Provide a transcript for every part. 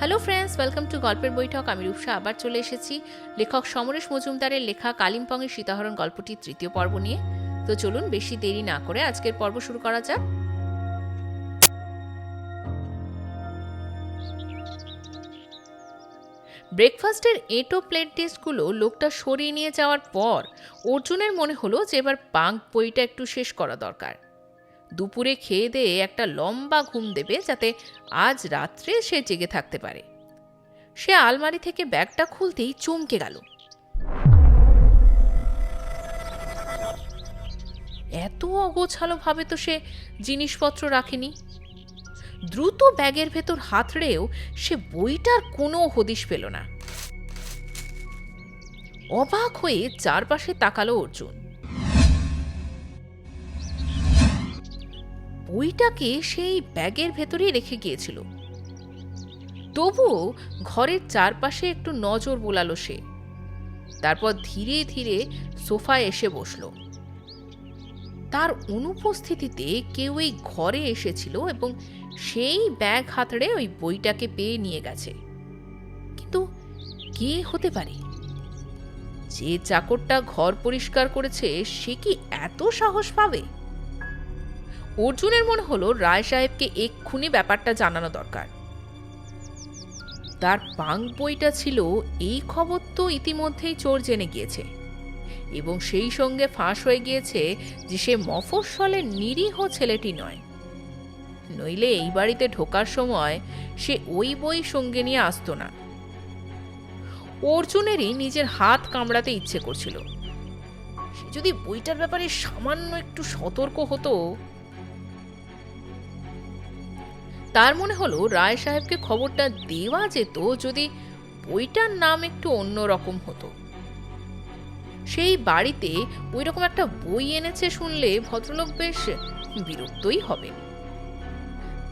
Hello friends, welcome to গল্পের বৈঠক। আমি রূপসা আবার চলে এসেছি লেখক সমরেশ মজুমদারের লেখা কালিম্পংয়ের সীতাহরণ গল্পটির তৃতীয় পর্ব নিয়ে। তো চলুন বেশি দেরি না করে আজকের পর্ব শুরু করা যাক। ব্রেকফাস্টের এঁটো প্লেট ডিশগুলো লোকটা সরিয়ে নিয়ে যাওয়ার পর অর্জুনের মনে হলো যে এবার বাঙ্ক বইটা একটু শেষ করা দরকার। দুপুরে খেয়ে দিয়ে একটা লম্বা ঘুম দেবে, যাতে আজ রাত্রে সে জেগে থাকতে পারে। সে আলমারি থেকে ব্যাগটা খুলতেই চমকে গেল। এত অগোছালো ভাবে তো সে জিনিসপত্র রাখেনি। দ্রুত ব্যাগের ভেতর হাতড়েও সে বইটার কোনো হদিশ পেল না। অবাক হয়ে চারপাশে তাকালো অর্জুন। বইটাকে সেই ব্যাগের ভেতরেই রেখে গিয়েছিল। তবুও ঘরের চারপাশে একটু নজর বোলালো সে। তারপর ধীরে ধীরে সোফায় এসে বসল। তার অনুপস্থিতিতে কেউ এই ঘরে এসেছিল এবং সেই ব্যাগ হাতড়ে ওই বইটাকে পেয়ে নিয়ে গেছে। কিন্তু কে হতে পারে? যে চাকরটা ঘর পরিষ্কার করেছে সে কি এত সাহস পাবে? অর্জুনের মনে হলো রায় সাহেবকে এক্ষুনি ব্যাপারটা জানানো দরকার। তার বাঙ্ক বইটা ছিল এই খবর তো ইতিমধ্যেই চোর জেনে গিয়েছে, এবং সেই সঙ্গে ফাঁস হয়ে গিয়েছে যে সে মফস্বলের নিরীহ ছেলেটি নয়। নইলে এই বাড়িতে ঢোকার সময় সে ওই বই সঙ্গে নিয়ে আসতো না। অর্জুনেরই নিজের হাত কামড়াতে ইচ্ছে করছিল। সে যদি বইটার ব্যাপারে সামান্য একটু সতর্ক হতো। তার মনে হলো রায় সাহেবকে খবরটা দেওয়া যেত যদি বইটার নাম একটু অন্য রকম হতো। সেই বাড়িতে ওই রকম একটা বই এনেছে শুনলে ভদ্রলোক বেশ বিরক্তই হবে।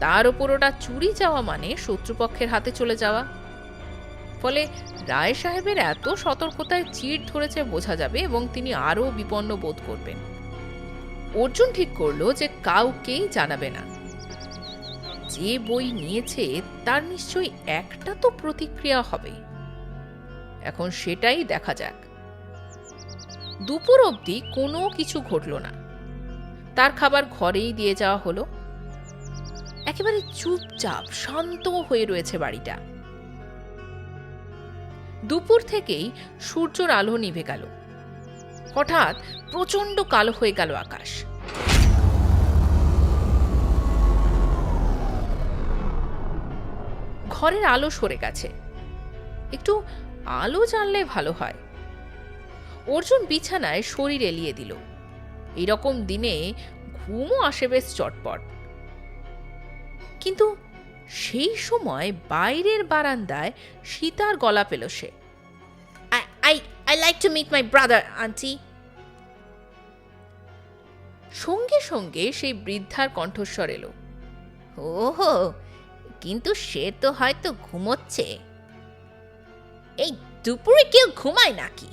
তার ওপর ওটা চুরি যাওয়া মানে শত্রুপক্ষের হাতে চলে যাওয়া। ফলে রায় সাহেবের এত সতর্কতায় চিড় ধরেছে বোঝা যাবে এবং তিনি আরো বিপন্ন বোধ করবেন। অর্জুন ঠিক করলো যে কাউকেই জানাবে না। যে বই নিয়েছে তার নিশ্চয়ই একটা তো প্রতিক্রিয়া হবে। এখন সেটাই দেখা যাক। দুপুর অবধি কোনো কিছু ঘটল না। তার খাবার ঘরেই দিয়ে যাওয়া হলো। একেবারে চুপচাপ শান্ত হয়ে রয়েছে বাড়িটা। দুপুর থেকেই সূর্যের আলো নিভে গেল। হঠাৎ প্রচন্ড কালো হয়ে গেল আকাশ। ঘরের আলো সরে গেছে। একটু আলো জ্বাললে ভালো হয়। অর্জুন বিছানায় শরীর এলিয়ে দিল। এরকম দিনে ঘুমও আসে বেশ চটপট। কিন্তু সেই সময় বাইরের বারান্দায় সীতার গলা পেল সে। I like to meet my brother, auntie. সঙ্গে সঙ্গে সেই বৃদ্ধার কণ্ঠস্বর এলো। ওহো, কিন্তু সে তো হয়তো ঘুমোচ্ছে। এই দুপুরে কেউ ঘুমায় নাকি?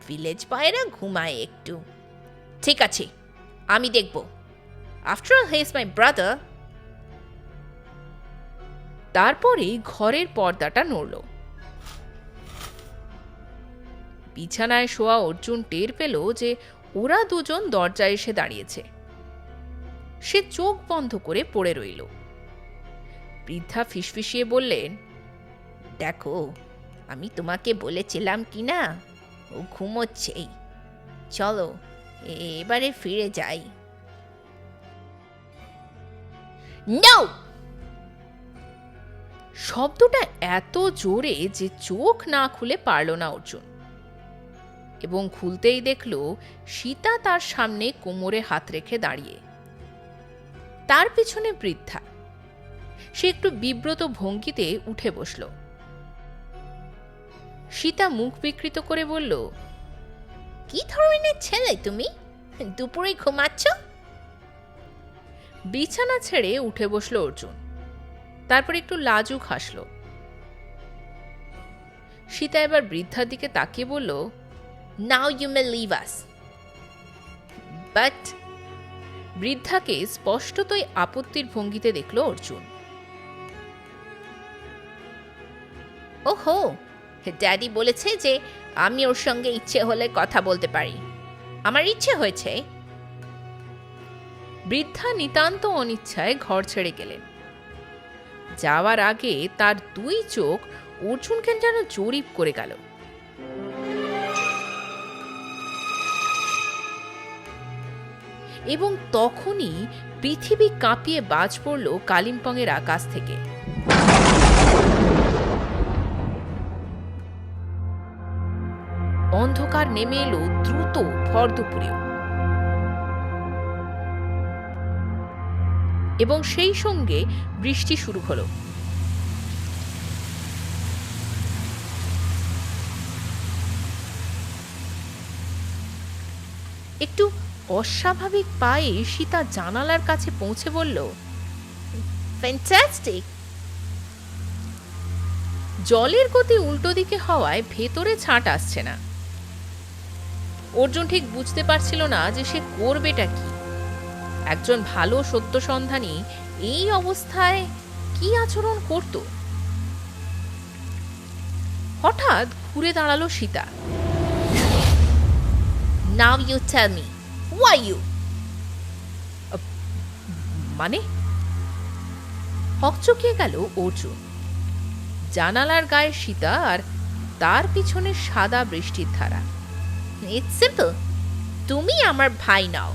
ভিলেজ বয়েরা ঘুমায় একটু। ঠিক আছে, আমি দেখব। After all he is my brother. তারপরেই ঘরের পর্দাটা নড়ল। বিছানায় শোয়া অর্জুন টের পেল যে ওরা দুজন দরজায় এসে দাঁড়িয়েছে। সে চোখ বন্ধ করে পড়ে রইল। বৃদ্ধা ফিসফিসিয়ে বললেন, দেখো, আমি তোমাকে বলেছিলাম কি না, ও ঘুমোচ্ছেই। চলো এবারে ফিরে যাই। নো! শব্দটা এত জোরে যে চোখ না খুলে পারল না অর্জুন, এবং খুলতেই দেখল সীতা তার সামনে কোমরে হাত রেখে দাঁড়িয়ে। তার পিছনে বৃদ্ধা। সে একটু বিব্রত ভঙ্গিতে উঠে বসল। সীতা মুখ বিকৃত করে বলল, কি ধরনের ছেলে তুমি? দুপুরে ঘুমাচ্ছ? বিছানা ছেড়ে উঠে বসল অর্জুন। তারপর একটু লাজুক হাসল। সীতা এবার বৃদ্ধার দিকে তাকিয়ে বলল, now you may leave us. But বৃদ্ধাকে স্পষ্টতই আপত্তির ভঙ্গিতে দেখল অর্জুন। ওহো, ড্যাডি বলেছে যে আমি ওর সঙ্গে ইচ্ছে হলে কথা বলতে পারি। আমার ইচ্ছে হয়েছে। বৃদ্ধা নিতান্ত অনিচ্ছায় ঘর ছেড়ে গেলেন। যাওয়ার আগে তার দুই চোখ অর্জুনকে যেন জরিপ করে গেল। এবং তখনই পৃথিবী কাঁপিয়ে বাজ পড়ল কালিম্পংয়ের আকাশ থেকে। অন্ধকার নেমে এলো দ্রুত ভর দুপুরেও, এবং সেই সঙ্গে বৃষ্টি শুরু হলো। একটু অস্বাভাবিক পায়ে সীতা জানালার কাছে পৌঁছে বলল, ফ্যান্টাস্টিক। জলের গতি উল্টো দিকে হওয়ায় ভেতরে ছাঁট আসছে না। অর্জুন ঠিক বুঝতে পারছিল না যে সে করবেটা কি। একজন ভালো সত্যসন্ধানী এই অবস্থায় কি আচরণ করত? হঠাৎ ঘুরে দাঁড়ালো Sita. Now you tell me, why you? মানে? হকচকিয়ে গেল অর্জুন। জানালার গায়ে সীতা আর তার পিছনে সাদা বৃষ্টির ধারা। ইটস সিম্পল, তুমি আমার ভাই নাও।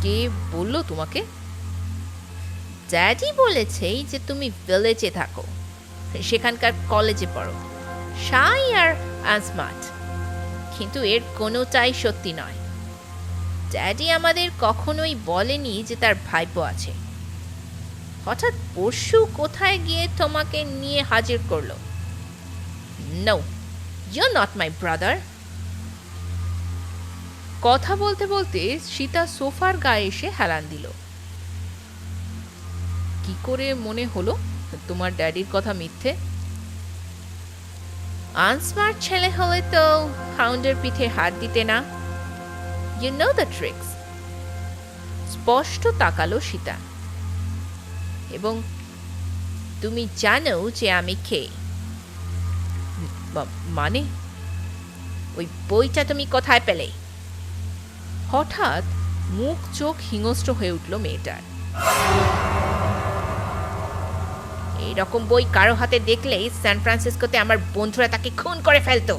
কে বলল তোমাকে? ড্যাডি বলেছে যে তুমি ভিলেজে থাকো, সেখানকার কলেজে পড়ো, শাই আর আজমাট। কিন্তু এর কোনোটাই সত্যি নয়। ড্যাডি আমাদের কখনোই বলেনি যে তার ভাইপো আছে। হঠাৎ পরশু কোথায় গিয়ে তোমাকে নিয়ে হাজির করলো। No, you're not my brother. কথা বলতে বলতে সীতা সোফার গায়ে এসে হেলান দিল। কি করে মনে হলো তোমার ড্যাডির কথা মিথ্যে? আনস্মার্ট ছেলে হলে তো হাউন্ডের পিঠে হাত দিতে না। You know the tricks. স্পষ্ট তাকালো সীতা। এবং তুমি জানো যে আমি কে? মানে? ওই বইটা তুমি কোথায় পেলে? হঠাৎ মুখ চোখ হিংস্র হয়ে উঠল মেয়েটার। এইরকম বই কারো হাতে দেখলেই সান ফ্রান্সিসকোতে আমার বন্ধুরা তাকে খুন করে ফেলতো।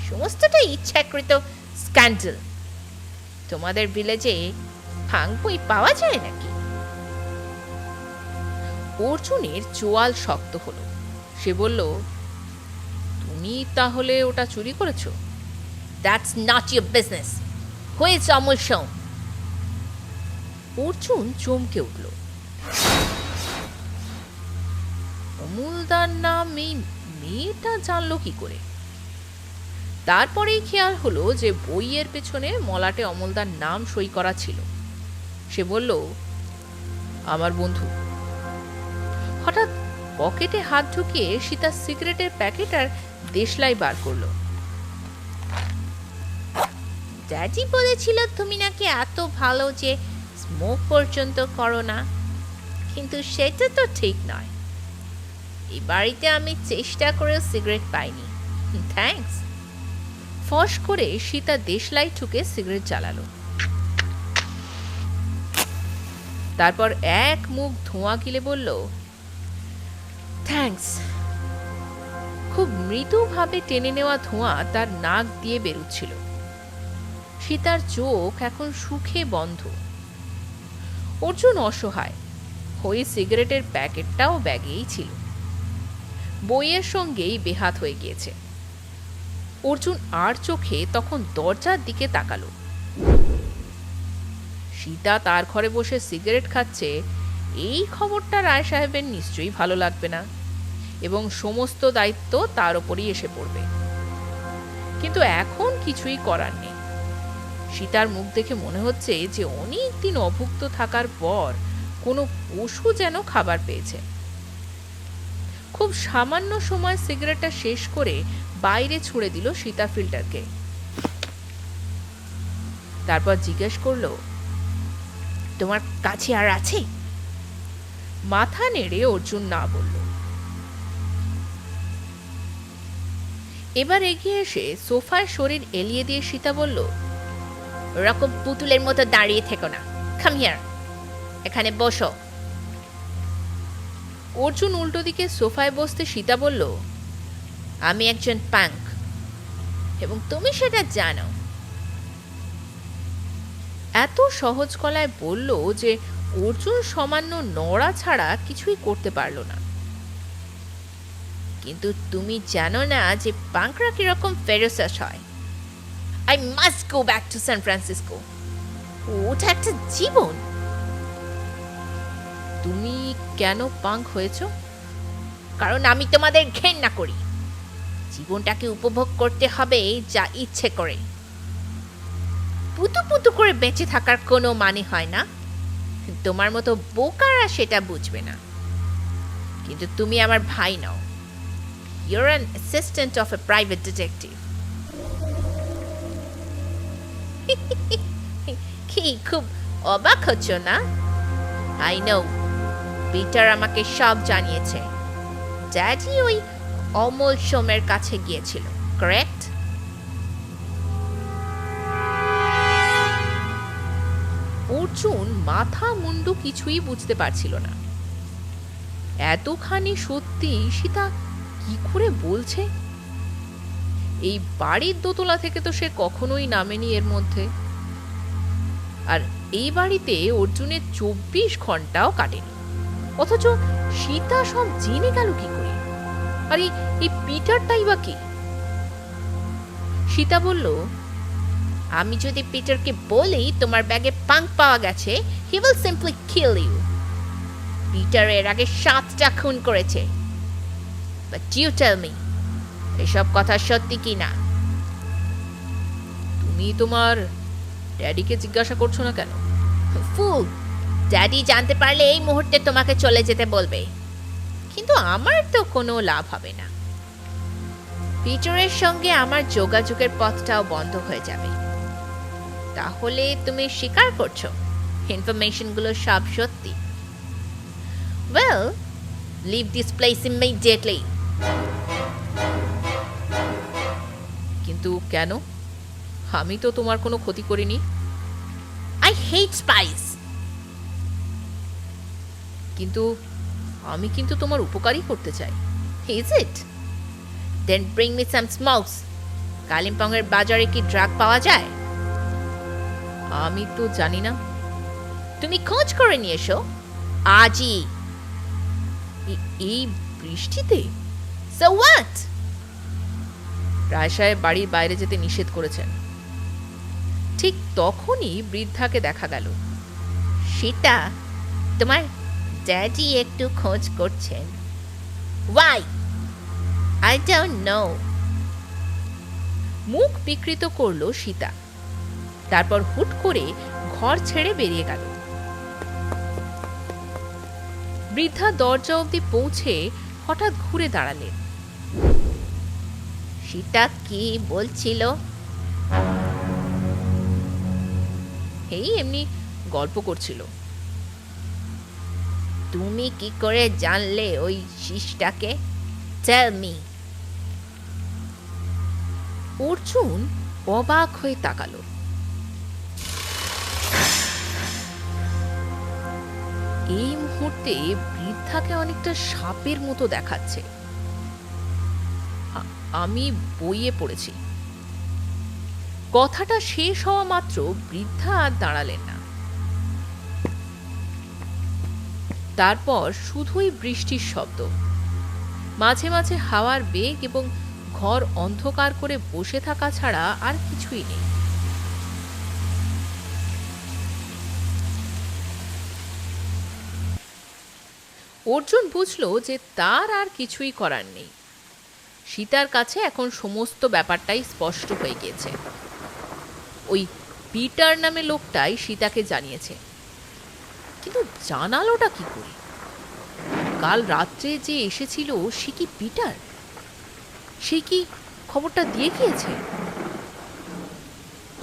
সমস্তটা ইচ্ছাকৃত স্ক্যান্ডেল। তোমাদের ভিলেজে ভাঙ বই পাওয়া যায় নাকি? অর্জুনের চোয়াল শক্ত হলো। সে বলল, তুমি তাহলে ওটা চুরি করেছো? That's not your business. Who is Amal Som? Arjun চমকে উঠল। অমূলদার নাম এই মেয়েটা জানলো কি করে? তারপরেই খেয়াল হলো যে বইয়ের পেছনে মলাটে অমলদার নাম সই করা ছিল। সে বলল, আমার বন্ধু। হঠাৎ পকেটে হাত ঢুকিয়ে সীতা সিগারেটের প্যাকেট আর দেশলাই বার করলো। ড্যাডি বলেছিল তুমি নাকি এত ভালো যে স্মোক পর্যন্ত করো না, কিন্তু সেটা তো ঠিক নয়। এই বাড়িতে আমি চেষ্টা করেও সিগারেট পাইনি। থ্যাঙ্কস। ফস করে সীতা দেশলাই ঠুকে সিগারেট জ্বালালো। তারপর এক মুখ ধোঁয়া গিলে বলল, থ্যাঙ্কস। খুব মৃদুভাবে টেনে নেওয়া ধোঁয়া তার নাক দিয়ে বেরুচ্ছিল। সীতার চোখ এখন সুখে বন্ধ। অর্জুন অসহায়। ওই সিগারেটের প্যাকেটটাও ব্যাগেই ছিল। বইয়ের সঙ্গেই বেহাত হয়ে গিয়েছে। অর্জুন আর চোখে তখন দরজার দিকে তাকালো। সীতা তার ঘরে বসে সিগারেট খাচ্ছে, এই খবরটা রায় সাহেবের নিশ্চয়ই ভালো লাগবে না, এবং সমস্ত দায়িত্ব তার ওপরই এসে পড়বে। কিন্তু এখন কিছুই করার নেই। সীতার মুখ দেখে মনে হচ্ছে যে অনেক দিন অভুক্ত থাকার পর কোনো পশু যেন খাবার পেয়েছে। খুব সামান্য সময় সিগারেটটা শেষ করে বাইরে ছুড়ে দিল সীতা ফিল্টারকে। তারপর জিজ্ঞেস করলো, তোমার কাছে আর আছে? মাথা নেড়ে অর্জুন না বলল। এবার এগিয়ে এসে সোফায় শরীর এলিয়ে দিয়ে সীতা বলল, ওরকম পুতুলের মতো দাঁড়িয়ে থেকো না, কাম হিয়ার, এখানে বসো। অর্জুন উল্টো দিকে সোফায় বসতে সীতা বলল, আমি একজন পাঙ্ক এবং তুমি সেটা জানো। এত সহজ গলায় বলল যে অর্জুন সামান্য নড়া ছাড়া কিছুই করতে পারল না। কিন্তু তুমি জানো না যে পাঙ্করা কিরকম ফেরোসাস হয়। I must go back to San Francisco. ওটা একটা জীবন। তুমি কেন পাঙ্ক হয়েছ? কারণ আমি তোমাদের ঘেন্না করি। জীবনটাকে উপভোগ করতে হবে যা ইচ্ছে করে। পুতু পুতু করে বেঁচে থাকার কোনো মানে হয় না। তোমার মতো বোকারা সেটা বুঝবে না। কিন্তু তুমি আমার ভাই নও। You're an assistant of a private detective. কি খুব অবাক হচ্ছ না? I know. পিটার আমাকে সব জানিয়েছে। ড্যাডি ওই অমল সোমের কাছে গিয়েছিল, কারেক্ট? অর্জুন মাথা মুন্ডু কিছুই বুঝতে পারছিল না। এতখানি সত্যি সীতা কি করে বলছে? এই বাড়ির দোতলা থেকে তো সে কখনোই নামেনি এর মধ্যে। আর এই বাড়িতে অর্জুনের 24 ঘন্টাও কাটেনি, অথচ সীতা সব জেনে গেল কি করে? আর এই পিটারটাই বা কি? সীতা বলল, আমি যদি পিটারকে বলি তোমার ব্যাগে পাঙ্ক পাওয়া গেছে, he will simply kill you. Peter এর আগে 7টা খুন করেছে। বাট ইউ টেল মি, এসব কথা সত্যি কি না? তুমি তোমার ড্যাডিকে জিজ্ঞাসা করছো না কেন? ফুল, ড্যাডি জানতে পারলে এই মুহূর্তে তোমাকে চলে যেতে বলবে। কিন্তু আমার তো কোনো লাভ হবে না। পিটারের সঙ্গে আমার যোগাযোগের পথটাও বন্ধ হয়ে যাবে। তাহলে তুমি স্বীকার করছো ইনফরমেশনগুলো সব সত্যি? Well, leave this place immediately. কিন্তু কেন? আমি তো তোমার কোনো ক্ষতি করিনি। I hate spies. কিন্তু আমি কিন্তু তোমার উপকারই করতে চাই। Is it? Then bring me some smokes. কালিম্পংয়ের বাজারে কি ড্রাগ পাওয়া যায়? আমি তো জানি না। তুমি খোঁজ করে নিয়ে এসো আজই। এই বৃষ্টিতে? So what? রায় সাহেব বাড়ির বাইরে যেতে নিষেধ করেছেন। ঠিক তখনই বৃদ্ধাকে দেখা গেল। সীতা, তোমার ড্যাডি একটু খোঁজ করছেন। ওয়াই? I don't know. মুখ বিকৃত করলো সীতা। তারপর হুট করে ঘর ছেড়ে বেরিয়ে গেল। বৃদ্ধা দরজা অবধি পৌঁছে হঠাৎ ঘুরে দাঁড়ালেন। সীতা কি বলছিল? এই এমনি গল্প করছিল। তুমি কি করে জানলে ওই শিশটাকে? Tell me. অর্জুন অবাক হয়ে তাকালো। এই মুহূর্তে বৃদ্ধাকে অনেকটা সাপের মতো দেখাচ্ছে। আমি বইয়ে পড়েছি। কথাটা শেষ হওয়া মাত্র বৃদ্ধা আর দাঁড়ালেন না। তারপর শুধুই বৃষ্টির শব্দ, মাঝে মাঝে হাওয়ার বেগ এবং ঘর অন্ধকার করে বসে থাকা ছাড়া আর কিছুই নেই। অর্জুন বুঝল যে তার আর কিছুই করার নেই। সীতার কাছে এখন সমস্ত ব্যাপারটাই স্পষ্ট হয়ে গিয়েছে। ওই পিটার নামে লোকটাই সীতাকে জানিয়েছে। কিন্তু জানালোটা কি করে? কাল রাত্রে যে এসেছিল সে কি পিটার? সে কি খবরটা দিয়ে গিয়েছে?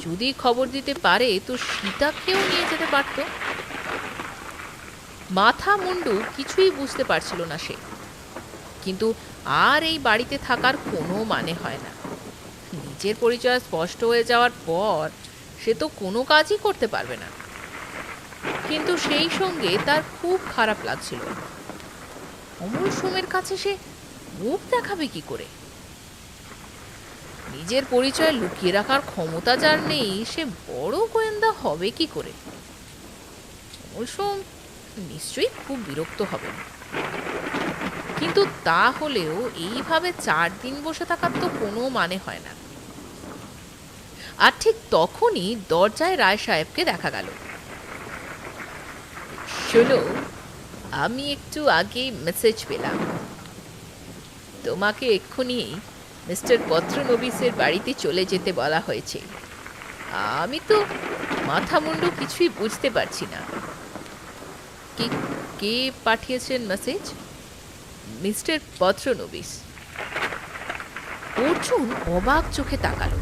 যদি খবর দিতে পারে তো সীতাকেও নিয়ে যেতে পারত। মাথা মুন্ডু কিছুই বুঝতে পারছিল না সে। কিন্তু আর এই বাড়িতে থাকার কোনো মানে হয় না। নিজের পরিচয় স্পষ্ট হয়ে যাওয়ার পর সে তো কোনো কাজই করতে পারবে না। কিন্তু সেই সঙ্গে তার খুব খারাপ লাগছিল। অমল সোমের কাছে সে মুখ দেখাবে কি করে? নিজের পরিচয় লুকিয়ে রাখার ক্ষমতা যার নেই, সে বড় গোয়েন্দা হবে কি করে? অমল সোম নিশ্চয়ই খুব বিরক্ত হবেন। কিন্তু তা হলেও এইভাবে 4 দিন বসে থাকার তো কোনো মানে হয় না। আর ঠিক তখনই দরজায় রায় সাহেবকে দেখা গেল। শোনো, আমি একটু আগে মেসেজ পেলাম, তোমাকে এক্ষুনি মিস্টার পত্রনবিসের বাড়িতে চলে যেতে বলা হয়েছে। আমি তো মাথা মুন্ডু কিছুই বুঝতে পারছি না। কে কে পাঠিয়েছেন মেসেজ? মিস্টার পত্রনবিস। অর্জুন অবাক চোখে তাকালো।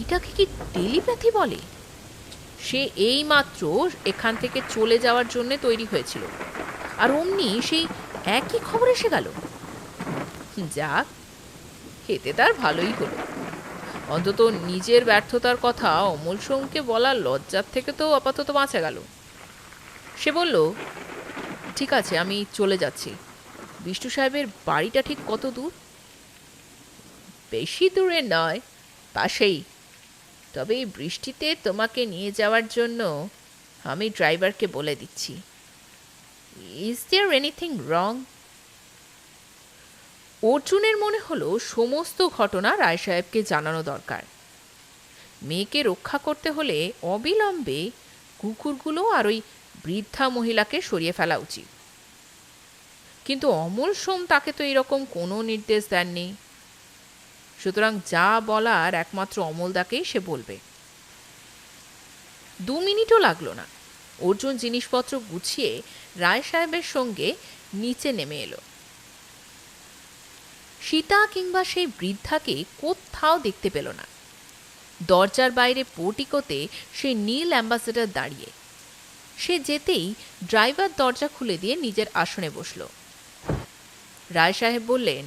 এটাকে কি টেলিপ্যাথি বলে? সে এই মাত্র এখান থেকে চলে যাওয়ার জন্য তৈরি হয়েছিল, আর অমনি সেই একই খবর এসে গেল। যাক, এতে তার ভালোই হলো। অন্তত নিজের ব্যর্থতার কথা অমল সোমকে বলার লজ্জার থেকে তো আপাতত বাঁচা গেল। সে বলল, ঠিক আছে, আমি চলে যাচ্ছি। বিষ্টু সাহেবের বাড়িটা ঠিক কত দূর? বেশি দূরে নয়, পাশেই। তবে এই বৃষ্টিতে তোমাকে নিয়ে যাওয়ার জন্য আমি ড্রাইভারকে বলে দিচ্ছি। Is there anything wrong? অর্জুনের মনে হলো সমস্ত ঘটনা রায় সাহেবকে জানানো দরকার। মেয়েকে রক্ষা করতে হলে অবিলম্বে কুকুরগুলো আর ওই বৃদ্ধা মহিলাকে সরিয়ে ফেলা উচিত। কিন্তু অমল সোম তাকে তো এরকম কোনো নির্দেশ দেননি। সুতরাং যা বলার একমাত্র অমলদাকেই সে বলবে। 2 মিনিটও লাগলো না, অর্জুন জিনিসপত্র গুছিয়ে রায় সাহেবের সঙ্গে নিচে নেমে এলো। সীতা কিংবা সেই বৃদ্ধাকে কোথাও দেখতে পেল না। দরজার বাইরে পোর্টিকোতে সেই নীল অ্যাম্বাসেডর দাঁড়িয়ে। সে যেতেই ড্রাইভার দরজা খুলে দিয়ে নিজের আসনে বসল। রায় সাহেব বললেন,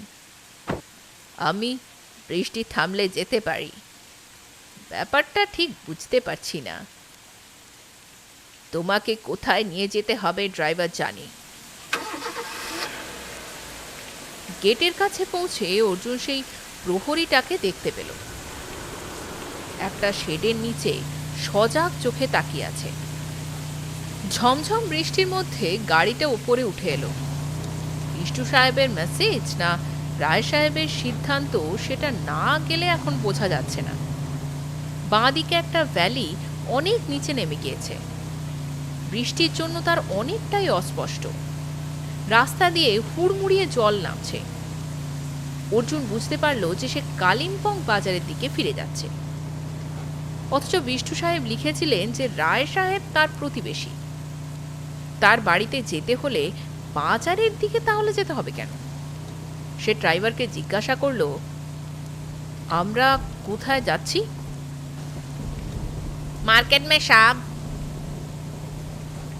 আমি বৃষ্টি থামলে যেতে পারি। ব্যাপারটা ঠিক বুঝতে পারছি না। তোমাকে কোথায় নিয়ে যেতে হবে ড্রাইভার জানে। গেটের কাছে পৌঁছে অর্জুন সেই প্রহরীটাকে দেখতে পেল। একটা শেডের নিচে সজাগ চোখে তাকিয়ে আছে। ঝমঝম বৃষ্টির মধ্যে গাড়িটা উপরে উঠে এলো। বিষ্টু সাহেবের মেসেজ না রায় সাহেবের সিদ্ধান্ত, সেটা না গেলে এখন বোঝা যাচ্ছে না। বাঁ দিকে একটা ভ্যালি অনেক নিচে নেমে গিয়েছে। বৃষ্টির জন্য তার অনেকটাই অস্পষ্ট। রাস্তা দিয়ে হুড়মুড়িয়ে জল নামছে। অর্জুন বুঝতে পারল যে সে কালিম্পং বাজারের দিকে ফিরে যাচ্ছে। অথচ বিষ্টু সাহেব লিখেছিলেন যে রায় সাহেব তার প্রতিবেশী। তার বাড়িতে যেতে হলে বাজারের দিকে তাহলে যেতে হবে কেন? সে ড্রাইভারকে জিজ্ঞাসা করল, আমরা কোথায় যাচ্ছি? মার্কেট মে সাব।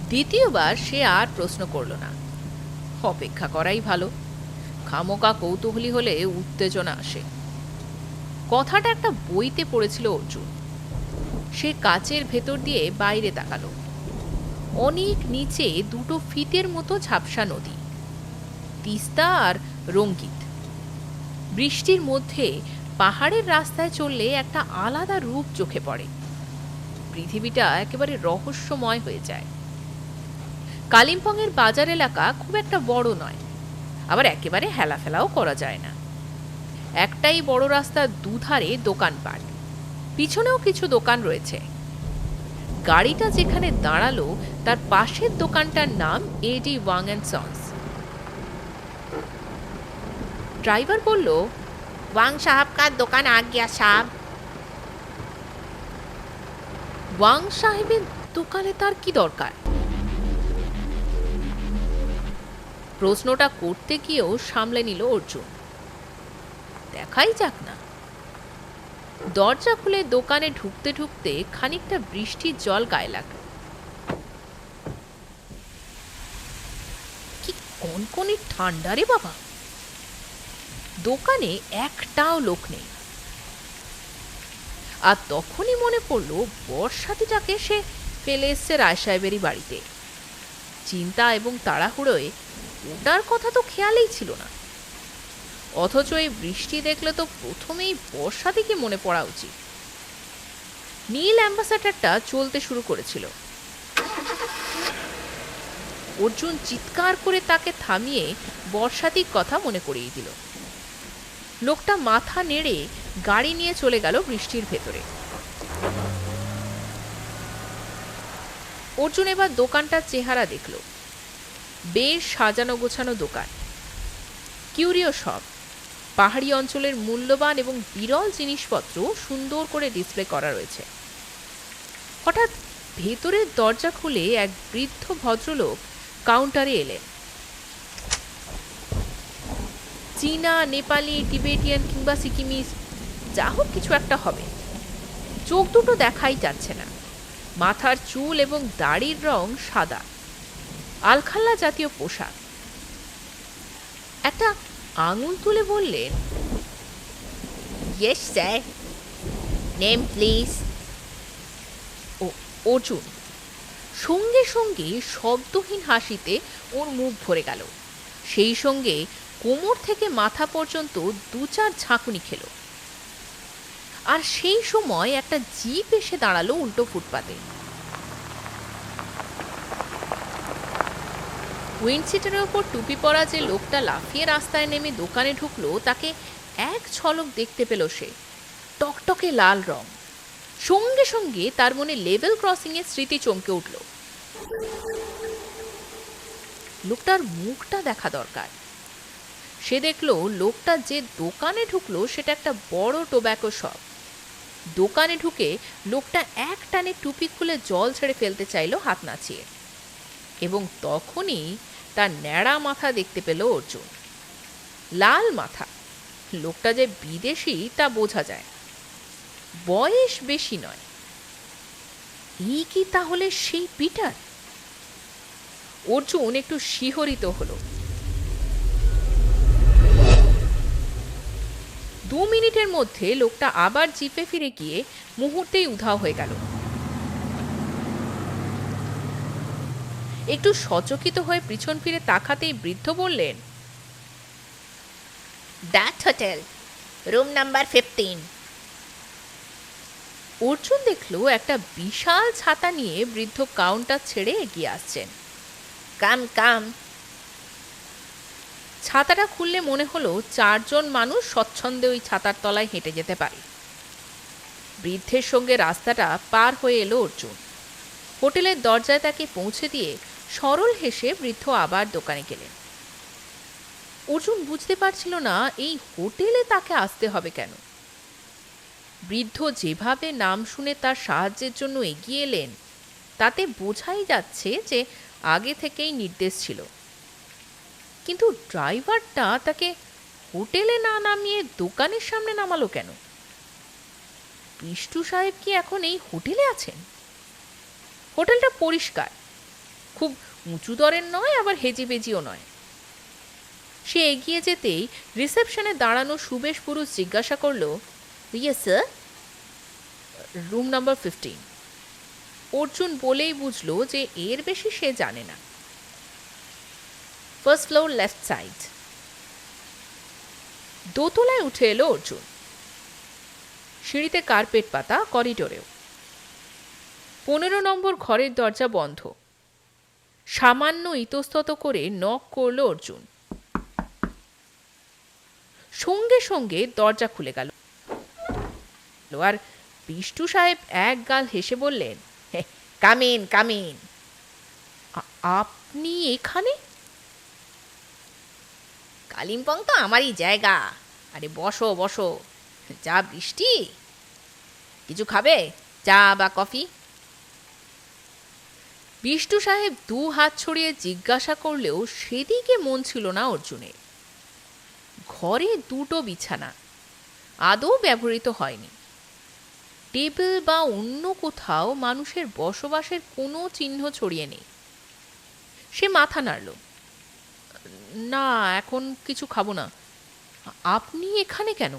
দ্বিতীয়বার সে আর প্রশ্ন করল না। অপেক্ষা করাই ভালো। খামোকা কৌতূহলী হলে উত্তেজনা আসে। কথাটা একটা বইতে পড়েছিল অর্জুন। সে কাচের ভেতর দিয়ে বাইরে তাকালো। অনেক নিচে 2 ফিতের মতো ঝাপসা নদী, তিস্তা আর রঙ্গিত। বৃষ্টির মধ্যে পাহাড়ের রাস্তায় চললে একটা আলাদা রূপ চোখে পড়ে। পৃথিবীটা একেবারে রহস্যময় হয়ে যায়। কালিম্পংয়ের বাজার এলাকা খুব একটা বড় নয়, আবার একেবারে হেলাফেলাও করা যায় না। একটাই বড় রাস্তার দুধারে দোকানপাট, পিছনেও কিছু দোকান রয়েছে। গাড়িটা যেখানে দাঁড়ালো তার পাশের দোকানটার নাম এডি ওয়াং অ্যান্ড সন্স। ড্রাইভার বলল, ওয়াং সাহাব কা দোকান আ গিয়া সাহাব। ওয়াং সাহেবের দোকানে তার কি দরকার? প্রশ্নটা করতে গিয়েও সামলে নিল অর্জুন। দেখাই যাক না। দরজা খুলে দোকানে ঢুকতে ঢুকতে খানিকটা বৃষ্টির জল গায়ে লাগলো। কি কনকনে ঠান্ডা রে বাবা। দোকানে একটাও লোক নেই। আর তখনই মনে পড়ল বর্ষাতিটাকে সে ফেলে এসছে রায় সাহেবেরই বাড়িতে। চিন্তা এবং তাড়াহুড়োয় ওটার কথা তো খেয়ালেই ছিল না। অথচ এই বৃষ্টি দেখলে তো প্রথমেই বর্ষাতিকে মনে পড়া উচিত। নীল অ্যাম্বাসাডারটা চলতে শুরু করেছিল। অর্জুন চিৎকার করে তাকে থামিয়ে বর্ষাতির কথা মনে করিয়ে দিল। লোকটা মাথা নেড়ে গাড়ি নিয়ে চলে গেল বৃষ্টির ভেতরে। অর্জুন এবার দোকানটার চেহারা দেখল। বেশ সাজানো গোছানো দোকান, কিউরিও শপ, পাহাড়ি অঞ্চলের মূল্যবান এবং বিরল জিনিসপত্র সুন্দর করে ডিসপ্লে করা রয়েছে। হঠাৎ ভেতরের দরজা খুলে এক বৃদ্ধ ভদ্রলোক কাউন্টারে এলেন। চীনা, নেপালি, টিবেটিয়ান কিংবা সিকিমিজ, যা হোক কিছু একটা হবে। চোখ দুটো দেখাই যাচ্ছে না। মাথার চুল এবং দাড়ির রং সাদা, আলখাল্লা জাতীয় পোশাক। একটা আঙুল তুলে বললেন, ইয়েস স্যার, নেম প্লিজ। ও অর্জুন। সঙ্গে সঙ্গে শব্দহীন হাসিতে ওর মুখ ভরে গেল। সেই সঙ্গে কোমর থেকে মাথা পর্যন্ত 2-4 ঝাঁকুনি খেল। আর সেই সময় একটা জিপ এসে দাঁড়ালো উল্টো ফুটপাতে। উইন্ডশিটের ওপর টুপি পরা যে লোকটা লাফিয়ে রাস্তায় নেমে দোকানে ঢুকলো তাকে এক ঝলক দেখতে পেল সে। টকটকে লাল রং। সঙ্গে সঙ্গে তার মনে লেভেল ক্রসিং এর স্মৃতি চমকে উঠল। লোকটার মুখটা দেখা দরকার। সে দেখলো লোকটা যে দোকানে ঢুকলো সেটা একটা বড় টোব্যাকো শপ। দোকানে ঢুকে লোকটা এক টানে টুপি খুলে জল ছেড়ে ফেলতে চাইল হাত নাচিয়ে। এবং তখনই তার ন্যাড়া মাথা দেখতে পেল অর্জুন। লাল মাথা। লোকটা যে বিদেশি তা বোঝা যায়। বয়স বেশি নয়। এই কি তাহলে সেই পিটার? অর্জুন একটু শিহরিত হলো। 2 মিনিটের মধ্যে লোকটা আবার জিপে ফিরে গিয়ে মুহূর্তেই উধাও হয়ে গেল। একটু সচকিত হয়ে পিছন ফিরে তাকাতেই বৃদ্ধ বললেন, that hotel, room number 15। Arjun দেখল একটা বিশাল ছাতা নিয়ে বৃদ্ধ কাউন্টার ছেড়ে এগিয়ে আসছেন। কাম কাম। ছাতাটা খুললে মনে হলো 4 জন মানুষ স্বচ্ছন্দে ওই ছাতার তলায় হেঁটে যেতে পারে। বৃদ্ধের সঙ্গে রাস্তাটা পার হয়ে এলো অর্জুন। হোটেলের দরজায় তাকে পৌঁছে দিয়ে সরল হেসে বৃদ্ধ আবার দোকানে গেলেন। অর্জুন বুঝতে পারছিল না এই হোটেলে তাকে আসতে হবে কেন। বৃদ্ধ যেভাবে নাম শুনে তার সাহায্যের জন্য এগিয়ে এলেন তাতে বোঝাই যাচ্ছে যে আগে থেকেই নির্দেশ ছিল। কিন্তু ড্রাইভারটা তাকে হোটেলে না নামিয়ে দোকানের সামনে নামালো কেন? বিষ্টু সাহেব কি এখন এই হোটেলে আছেন? হোটেলটা পরিষ্কার, খুব উঁচু দরের নয়, আবার হেজিবেজিও নয়। সে এগিয়ে যেতেই রিসেপশনে দাঁড়ানো সুবেশ পুরুষ জিজ্ঞাসা করল, yes sir, room number 15। Arjun বলেই বুঝল যে এর বেশি সে জানে না। First floor, left side. দোতলায় উঠে এলো অর্জুন। সিঁড়িতে কার্পেট পাতা, করিডোরেও। 15 নম্বর ঘরের দরজা বন্ধ। সামান্য ইতস্তত করে নক করল অর্জুন। সঙ্গে সঙ্গে দরজা খুলে গেল আর বিষ্টু সাহেব এক গাল হেসে বললেন, কামিন কামিন। আপনি এখানে? কালিম্পং তো আমারই জায়গা। আরে বসো বসো। যা বৃষ্টি। কিছু খাবে? চা বা কফি? বিষ্টু সাহেব 2 হাত ছড়িয়ে জিজ্ঞাসা করলেও সেদিকে মন ছিল না অর্জুনের। ঘরে 2টো বিছানা, আদৌ ব্যবহৃত হয়নি। টেবিল বা অন্য কোথাও মানুষের বসবাসের কোনো চিহ্ন ছড়িয়ে নেই। সে মাথা নাড়ল। না, এখন কিছু খাবো না। আপনি এখানে কেন?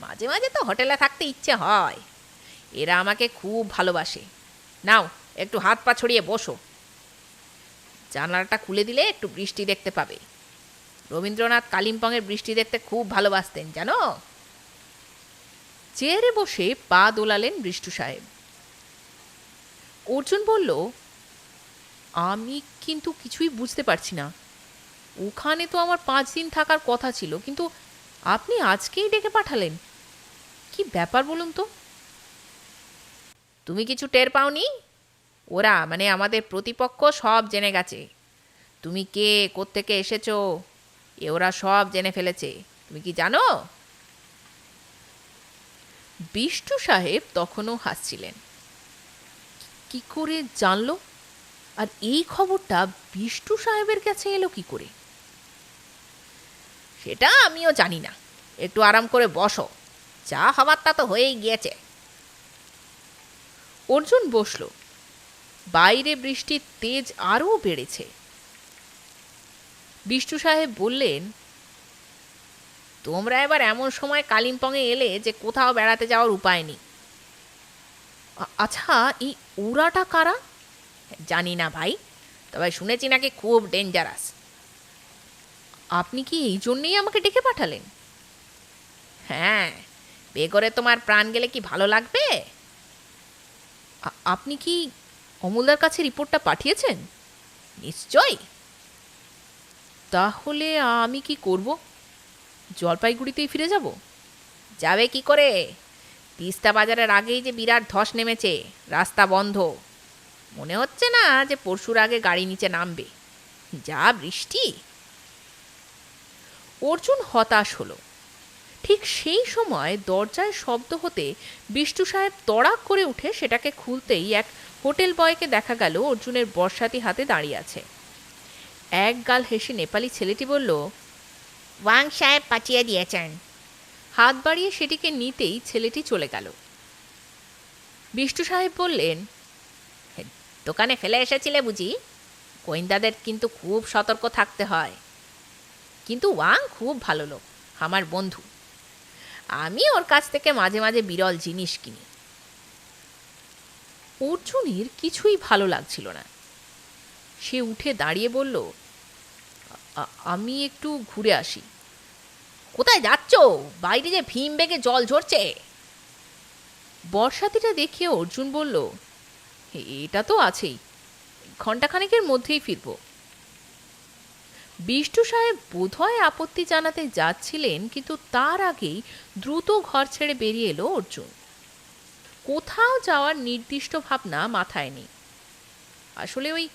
মাঝে মাঝে তো হোটেলে থাকতে ইচ্ছে হয়। এরা আমাকে খুব ভালোবাসে। নাও, একটু হাত পা ছড়িয়ে বসো। জানালাটা খুলে দিলে একটু বৃষ্টি দেখতে পাবে। রবীন্দ্রনাথ কালিম্পংয়ের বৃষ্টি দেখতে খুব ভালোবাসতেন, জানো? চেয়ারে বসে পা দোলালেন বিষ্টু সাহেব। অর্জুন বলল, আমি কিন্তু কিছুই বুঝতে পারছি না। ওখানে তো আমার 5 দিন থাকার কথা ছিল, কিন্তু আপনি আজকেই ডেকে পাঠালেন। কি ব্যাপার বলুন তো? তুমি কিছু টের পাওনি? ওরা মানে আমাদের প্রতিপক্ষ সব জেনে গেছে। তুমি কে, কোত্থেকে এসেছো, এ ওরা সব জেনে ফেলেছে। তুমি কি জানো? বিষ্টু সাহেব তখনও হাসছিলেন। কি করে জানলো? আর এই খবরটা বিষ্টু সাহেবের কাছে এলো কি করে? সেটা আমিও জানি না। একটু আরাম করে বসো, চা হবার তা তো হয়েই গিয়েছে। অর্জুন বসল। বাইরে বৃষ্টির তেজ আরও বেড়েছে। বিষ্টু সাহেব বললেন, তোমরা এবার এমন সময় কালিম্পংয়ে এলে যে কোথাও বেড়াতে যাওয়ার উপায় নেই। আচ্ছা, এই ওরাটা কারা? জানি না ভাই, তবে শুনেছি নাকি খুব ডেঞ্জারাস। আপনি কি এই জন্যেই আমাকে ডেকে পাঠালেন? হ্যাঁ, বেগরে তোমার প্রাণ গেলে কি ভালো লাগবে? আপনি কি অমলদার কাছে রিপোর্টটা পাঠিয়েছেন? নিশ্চয়ই। তাহলে আমি কি করব? জলপাইগুড়িতেই ফিরে যাব? যাবে কি করে? তিস্তা বাজারের আগেই যে বিরাট ধস নেমেছে, রাস্তা বন্ধ। মনে হচ্ছে না যে পরশুর আগে গাড়ি নিচে নামবে। যা বৃষ্টি! অর্জুন হতাশ হলো। ঠিক সেই সময় দরজায় শব্দ হতে বিষ্টু সাহেব তড়াক করে উঠে সেটাকে খুলতেই এক হোটেল বয়কে দেখা গেল অর্জুনের বর্ষাতি হাতে দাঁড়িয়ে আছে। এক গাল হেসে নেপালি ছেলেটি বলল, ওয়াং সাহেব পাঠিয়ে দিয়েছেন। হাত বাড়িয়ে সেটিকে নিতেই ছেলেটি চলে গেল। বিষ্টু সাহেব বললেন, দোকানে ফেলে এসেছিলে বুঝি? গোয়েন্দাদের কিন্তু খুব সতর্ক থাকতে হয়। কিন্তু ওয়াং খুব ভালো লোক, আমার বন্ধু। আমি ওর কাছ থেকে মাঝে মাঝে বিরল জিনিস কিনি। অর্জুনের কিছুই ভালো লাগছিল না। সে উঠে দাঁড়িয়ে বলল, আমি একটু ঘুরে আসি। কোথায় যাচ্ছ? বাইরে যে ভীম বেগে জল ঝরছে। বর্ষাতিটা দেখে অর্জুন বলল, এটা তো আছেই, ঘণ্টাখানেকের মধ্যেই ফিরব। বিষ্টু সাহেব বোধহয় আপত্তি জানাতে যাচ্ছিলেন, কিন্তু তার আগেই দ্রুত ঘর ছেড়ে বেরিয়ে এলো অর্জুন। কোথাও যাওয়ার নির্দিষ্ট ভাবনা মাথায় নেই। আসলে ওই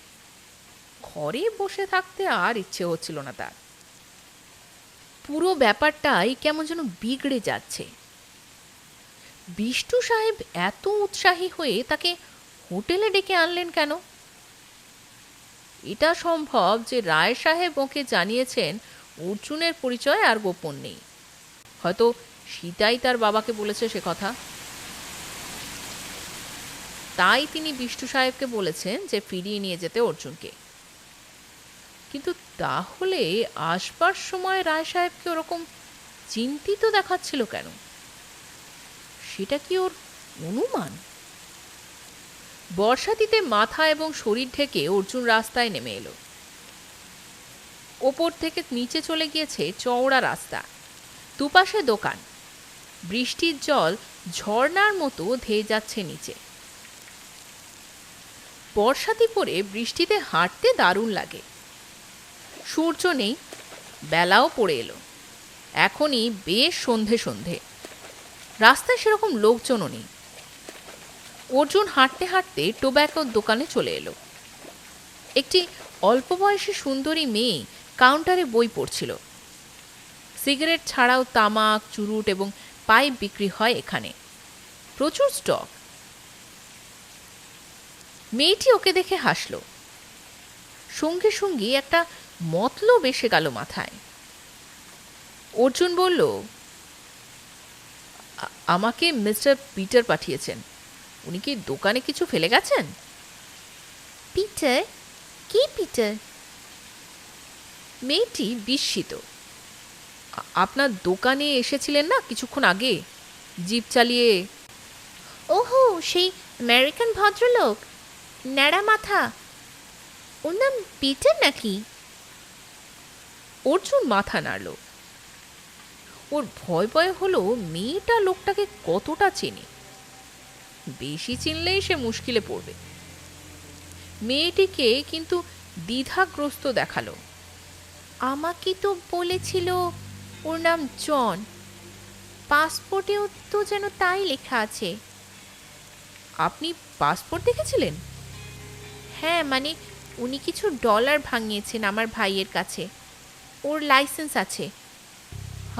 ঘরে বসে থাকতে আর ইচ্ছে হচ্ছিল না তার। পুরো ব্যাপারটাই কেমন যেন বিগড়ে যাচ্ছে। বিষ্টু সাহেব এত উৎসাহী হয়ে তাকে হোটেলে ডেকে আনলেন কেন? এটা সম্ভব যে রায় সাহেব ওকে জানিয়েছেন অর্জুনের পরিচয় আর গোপন নেই। হয়তো সীতাই তার বাবাকে বলেছে সে কথা। তাই তিনি বিষ্টু সাহেবকে বলেছেন যে ফিরিয়ে নিয়ে যেতে অর্জুনকে। কিন্তু তাহলে আসবার সময় রায় সাহেবকে ওরকম চিন্তিত দেখাচ্ছিল কেন? সেটা কি ওর অনুমান? বর্ষাতিতে মাথা এবং শরীর ঢেকে অর্জুন রাস্তায় নেমে এলো। ওপর থেকে নিচে চলে গিয়েছে চওড়া রাস্তা, দুপাশে দোকান। বৃষ্টির জল ঝর্ণার মতো ধেয়ে যাচ্ছে নিচে। বর্ষাতি পরে বৃষ্টিতে হাঁটতে দারুণ লাগে। সূর্য নেই, বেলাও পড়ে এলো। এখনই বেশ সন্ধে সন্ধে। রাস্তায় সেরকম লোকজনও নেই। অর্জুন হাঁটতে হাঁটতে টোব্যাকোর দোকানে চলে এলো। একটি অল্প বয়সী সুন্দরী মেয়ে কাউন্টারে বই পড়ছিল। সিগারেট ছাড়াও তামাক, চুরুট এবং পাইপ বিক্রি হয় এখানে। প্রচুর স্টক। মেয়েটি ওকে দেখে হাসল। সঙ্গে সঙ্গে একটা মতলব এসে গেল মাথায়। অর্জুন বলল, আমাকে মিস্টার পিটার পাঠিয়েছেন। উনি কি দোকানে কিছু ফেলে গেছেন? পিটার? কি পিটার? মেয়েটি বিস্মিত। আপনার দোকানে এসেছিলেন না কিছুক্ষণ আগে, জিপ চালিয়ে? ওহো, সেই আমেরিকান ভদ্রলোক, ন্যাড়া মাথা, ওর নাম পিটার নাকি? অর্জুন মাথা নাড়ল। ওর ভয় ভয় হলো মেয়েটা লোকটাকে কতটা চেনে। বেশি চিনলেই সে মুশকিলে পড়বে। মেয়েটিকে কিন্তু দ্বিধাগ্রস্ত দেখালো। আমাকে তো বলেছিল ওর নাম জন, পাসপোর্টেও তো যেন তাই লেখা আছে। আপনি পাসপোর্ট দেখেছিলেন? হ্যাঁ, মানে উনি কিছু ডলার ভাঙিয়েছেন আমার ভাইয়ের কাছে, ওর লাইসেন্স আছে।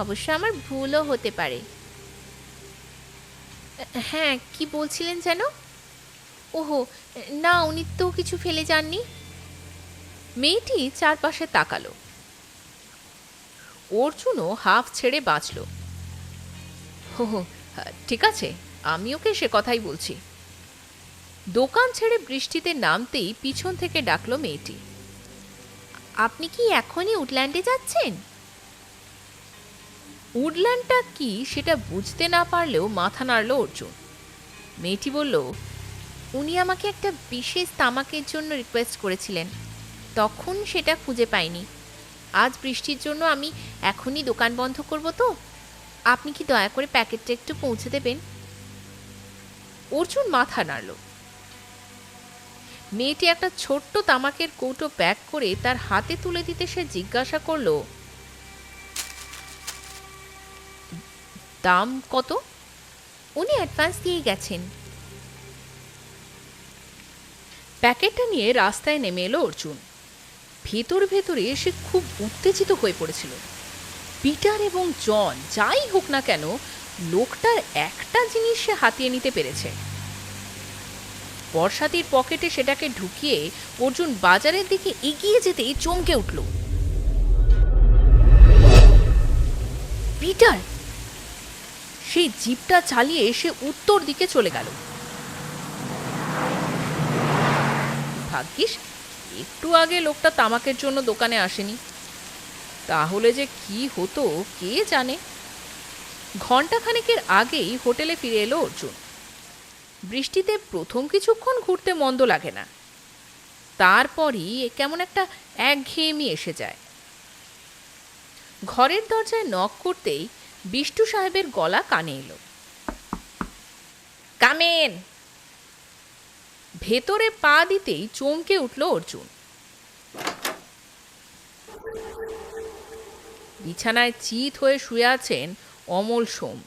অবশ্য আমার ভুলও হতে পারে। হ্যাঁ, কি বলছিলেন যেন? ওহো না, উনি তো কিছু ফেলে যাননি। মেয়েটি চারপাশে তাকালো। অর্জুনও হাফ ছেড়ে বাঁচল। হো, ঠিক আছে, আমি ওকে সে কথাই বলছি। দোকান ছেড়ে বৃষ্টিতে নামতেই পিছন থেকে ডাকলো মেয়েটি। আপনি কি এখনই উডল্যান্ডে যাচ্ছেন? উডল্যান্ডটা কি সেটা বুঝতে না পারলেও মাথা নাড়ল অর্জুন। মেয়েটি বলল, উনি আমাকে একটা বিশেষ তামাকের জন্য রিকোয়েস্ট করেছিলেন, তখন সেটা খুঁজে পাইনি। আজ বৃষ্টির জন্য আমি এখনই দোকান বন্ধ করব, তো আপনি কি দয়া করে প্যাকেটটা একটু পৌঁছে দেবেন? অর্জুন মাথা নাড়ল। মেয়েটি একটা ছোট্ট তামাকের কৌটো প্যাক করে তার হাতে তুলে দিতে সে জিজ্ঞাসা করল, দাম কত? উনি অ্যাডভান্স দিয়ে গেছেন। প্যাকেটটা নিয়ে রাস্তায় নেমে এলো অর্জুন। ভেতরে ভেতরে সে খুব উত্তেজিত হয়ে পড়েছিল। পিটার এবং জন যাই হোক না কেন, লোকটার একটা জিনিস সে হাতিয়ে নিতে পেরেছে। বর্ষাতির পকেটে সেটাকে ঢুকিয়ে অর্জুন বাজারের দিকে এগিয়ে যেতেই চমকে উঠল। পিটার! সেই জিপটা চালিয়ে সে উত্তর দিকে চলে গেল। ভাগ্যিস একটু আগে লোকটা তামাকের জন্য দোকানে আসেনি, তাহলে যে কি হতো কে জানে। ঘণ্টাখানেকের আগেই হোটেলে ফিরে এলো অর্জুন। বৃষ্টিতে প্রথম কিছুক্ষণ ঘুরতে মন্দ লাগে না, তারপরই কেমন একটা একঘেয়েমি এসে যায়। ঘরের দরজায় নক করতেই বিষ্টু সাহেবের গলা কানে এলো। কামেন! ভেতরে পা দিতেই চমকে উঠল অর্জুন। বিছানায় চিত হয়ে শুয়ে আছেন অমল সোম।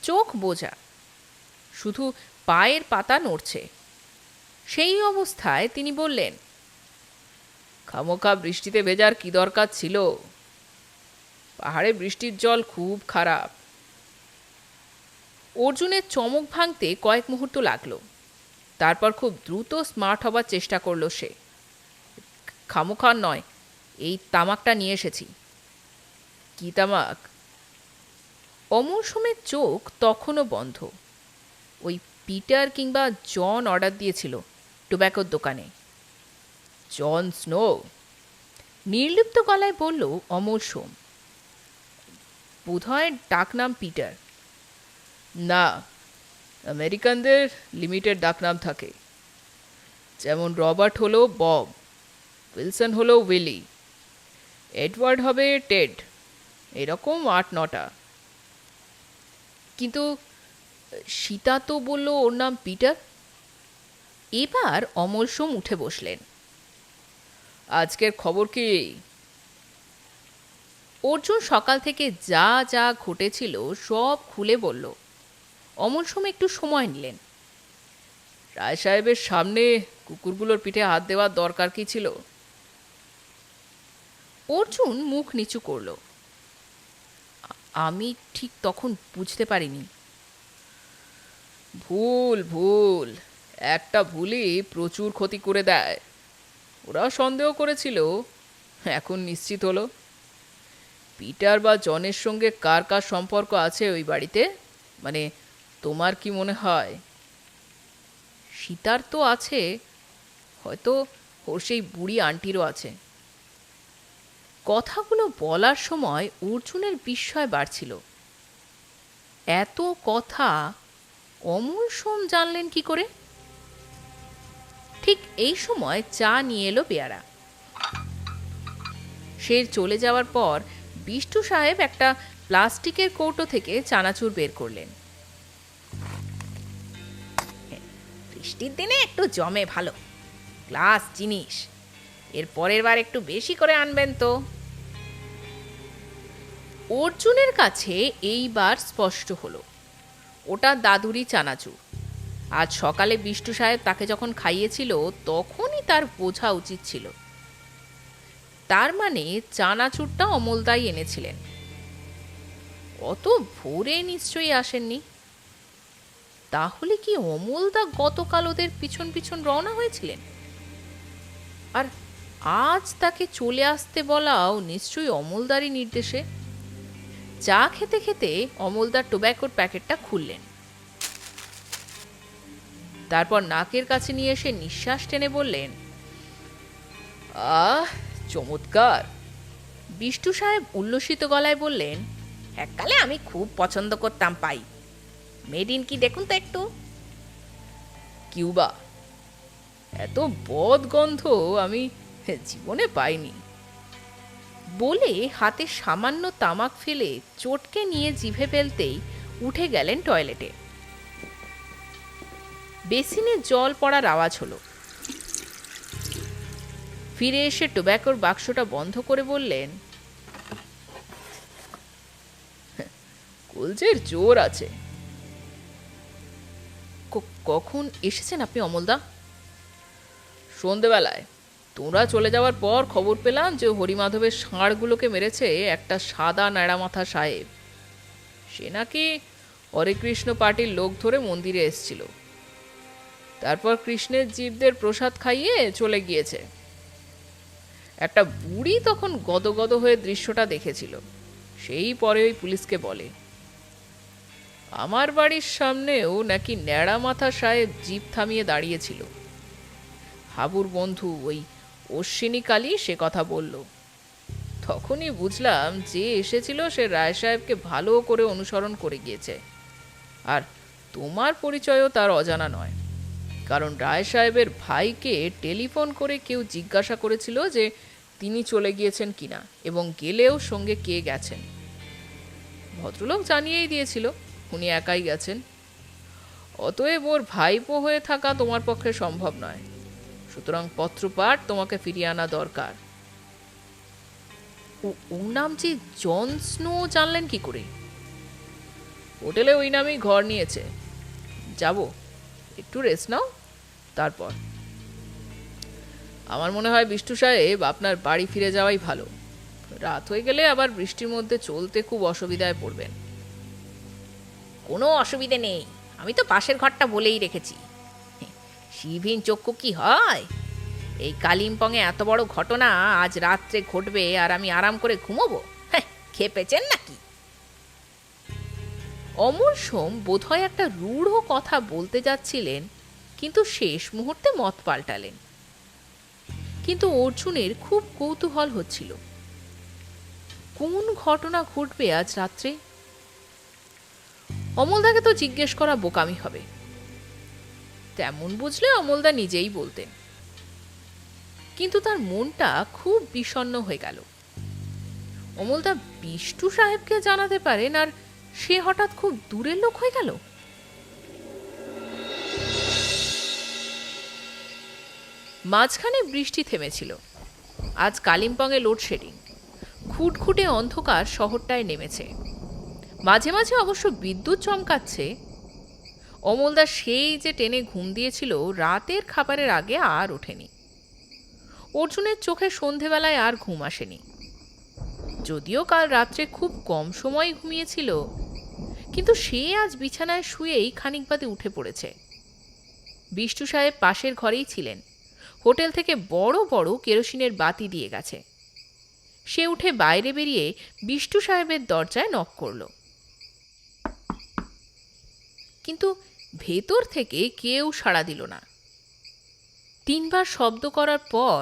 চোখ বোঝা, শুধু পায়ের পাতা নড়ছে। সেই অবস্থায় তিনি বললেন, খামোখা বৃষ্টিতে ভেজার কি দরকার ছিল? পাহাড়ে বৃষ্টির জল খুব খারাপ। অর্জুনের চমক ভাঙতে কয়েক মুহূর্ত লাগলো। তারপর খুব দ্রুত স্মার্ট হবার চেষ্টা করলো সে। খামোখার নয়, এই তামাকটা নিয়ে এসেছি। কি তামাক? অমল সোমের চোখ তখনও বন্ধ। ওই পিটার কিংবা জন অর্ডার দিয়েছিল টোব্যাকোর দোকানে। জন স্নো? নির্লিপ্ত গলায় বলল অমল সোম। বোধহয় ডাকনাম পিটার। না, আমেরিকানদের লিমিটেড ডাকনাম থাকে। যেমন রবার্ট হলো বব, উইলসন হলো উইলি, এডওয়ার্ড হবে টেড, এরকম 8-9টা। কিন্তু সীতা তো বলল ওর নাম পিটার। এবার অমল সোম উঠে বসলেন। আজকের খবর কি? অর্জুন সকাল থেকে যা যা ঘটেছিল সব খুলে বলল। অমল সোম একটু সময় নিলেন। রায় সাহেবের সামনে কুকুরগুলোর পিঠে হাত দেওয়ার দরকার কি ছিল? অর্জুন মুখ নিচু করল। আমি ঠিক তখন বুঝতে পারিনি। ভুল ভুল, একটা ভুলই প্রচুর ক্ষতি করে দেয়। ওরা সন্দেহ করেছিল, এখন নিশ্চিত হলো। পিটার বা জনের সঙ্গে কার কার সম্পর্ক আছে ওই বাড়িতে? মানে তোমার কি মনে হয়? সীতার তো আছে, হয়তো ওর সেই বুড়ি আন্টিরও আছে। কথাগুলো বলার সময় অর্জুনের বিস্ময় বাড়ছিল। এত কথা অমল সোম জানলেন কি করে? ঠিক এই সময় চা নিয়ে এলো পেয়ারা। সে চলে যাওয়ার পর বিষ্টু সাহেব একটা প্লাস্টিকের কৌটো থেকে চানাচুর বের করলেন। বৃষ্টির দিনে একটু জমে ভালো, গ্লাস জিনিস, এর পরের বার একটু বেশি করে আনবেন তো। অর্জুনের কাছে এইবার স্পষ্ট হলো ওটা দাদুরই চানাচুর। আজ সকালে বিষ্টু সাহেব তাকে যখন খাইয়েছিল তখনই তার বোঝা উচিত ছিল। তার মানে চানাচুরটা অমলদাই এনেছিলেন। অত ভোরে নিশ্চয়ই আসেননি। তাহলে কি অমলদা গতকাল ওদের পিছন পিছন রওনা হয়েছিলেন? আর আজ তাকে চলে আসতে বলাও নিশ্চয়ই অমলদারই নির্দেশে। চা খেতে খেতে অমলদার টোব্যাকোর প্যাকেটটা খুললেন। তারপর নাকের কাছে নিয়ে এসে নিঃশ্বাস টেনে বললেন, আহ, চমৎকার। বিষ্টু সাহেব উল্লসিত গলায় বললেন, এককালে আমি খুব পছন্দ করতাম পাই। মেড ইন কি দেখুন তো একটু। কিউবা। এত বদ গন্ধ আমি জীবনে পাইনি। বলে হাতে সামান্য তামাক ফেলে চটকে নিয়ে জিভে ফেলতেই উঠে গেলেন টয়লেটে। বেসিনে জল পড়ার আওয়াজ হলো। ফিরে এসে টোব্যাকোর বাক্সটা বন্ধ করে বললেন, কলজের জোর আছে। কখন এসেছেন আপনি অমলদা? সন্ধেবেলায়। তোমরা চলে যাওয়ার পর খবর পেলাম যে হরিমাধবের ষাঁড়গুলোকে মেরেছে একটা সাদা ন্যাড়ামাথা সাহেব। সে নাকি হরে কৃষ্ণ পার্টির লোক ধরে মন্দিরে এসছিল। তারপর কৃষ্ণের জীবদের প্রসাদ খাইয়ে চলে গিয়েছে। একটা বুড়ি তখন গদগদ হয়ে দৃশ্যটা দেখেছিল। সেই পরে ওই পুলিশকে বলে, আমার বাড়ির সামনেও নাকি ন্যাড়া মাথা সাহেব জিপ থামিয়ে দাঁড়িয়েছিল। হাবুর বন্ধু ওই অশ্বিনী কালী সে কথা বলল। তখনই বুঝলাম যে এসেছিল সে রায় সাহেবকে ভালো করে অনুসরণ করে গিয়েছে। আর তোমার পরিচয়ও তার অজানা নয়, কারণ রায় সাহেবের ভাইকে টেলিফোন করে কেউ জিজ্ঞাসা করেছিল যে তিনি চলে গিয়েছেন কিনা এবং গেলেও সঙ্গে কে গেছেন। ভদ্রলোক জানিয়েই দিয়েছিল উনি একাই গেছেন। অতএব ওর ভাইপো হয়ে থাকা তোমার পক্ষে সম্ভব নয়। সুতরাং পত্রপাঠ তোমাকে ফিরিয়ে আনা দরকার। ওর নাম যে জন স্নো জানলেন কি করে? হোটেলে ওই নামেই ঘর নিয়েছে। যাব, একটু রেস্ট নাও, তারপর। আমার মনে হয় বিষ্টু সাহেব আপনার বাড়ি ফিরে যাওয়াই ভালো। রাত হয়ে গেলে আবার বৃষ্টির মধ্যে চলতে খুব অসুবিধায় পড়বেন। কোনো অসুবিধে নেই, আমি তো পাশের ঘরটা বলেই রেখেছি। শিবহীন চক্ষু কি হয়? এই কালিম্পংয়ে এত বড় ঘটনা আজ রাত্রে ঘটবে আর আমি আরাম করে ঘুমোবো? খেপেছেন নাকি? অমল সোম বোধহয় একটা রূঢ় কথা বলতে যাচ্ছিলেন, কিন্তু শেষ মুহূর্তে মত পাল্টালেন। কিন্তু অর্জুনের খুব কৌতূহল হচ্ছিল, কোন ঘটনা ঘটবে আজ রাত্রে। অমলদাকে তো জিজ্ঞেস করা বোকামি হবে। তেমন বুঝলে অমলদা নিজেই বলতেন। কিন্তু তার মনটা খুব বিষণ্ণ হয়ে গেল। অমলদা বিষ্টু সাহেবকে জানাতে পারেন আর সে হঠাৎ খুব দূরের লোক হয়ে গেল। মাঝখানে বৃষ্টি থেমেছিল। আজ কালিম্পংয়ে লোডশেডিং। খুটখুটে অন্ধকার শহরটায় নেমেছে। মাঝে মাঝে অবশ্য বিদ্যুৎ চমকাচ্ছে। অমলদা সেই যে টেনে ঘুম দিয়েছিল রাতের খাবারের আগে আর ওঠেনি। অর্জুনের চোখে সন্ধেবেলায় আর ঘুম আসেনি। যদিও কাল রাত্রে খুব কম সময় ঘুমিয়েছিল, কিন্তু সে আজ বিছানায় শুয়েই খানিক বাদে উঠে পড়েছে। বিষ্টু সাহেব পাশের ঘরেই ছিলেন। হোটেল থেকে বড় বড় কেরোসিনের বাতি দিয়ে গেছে। সে উঠে বাইরে বেরিয়ে বিষ্টু সাহেবের দরজায় নক করল। কিন্তু ভেতর থেকে কেউ সাড়া দিল না। 3 বার শব্দ করার পর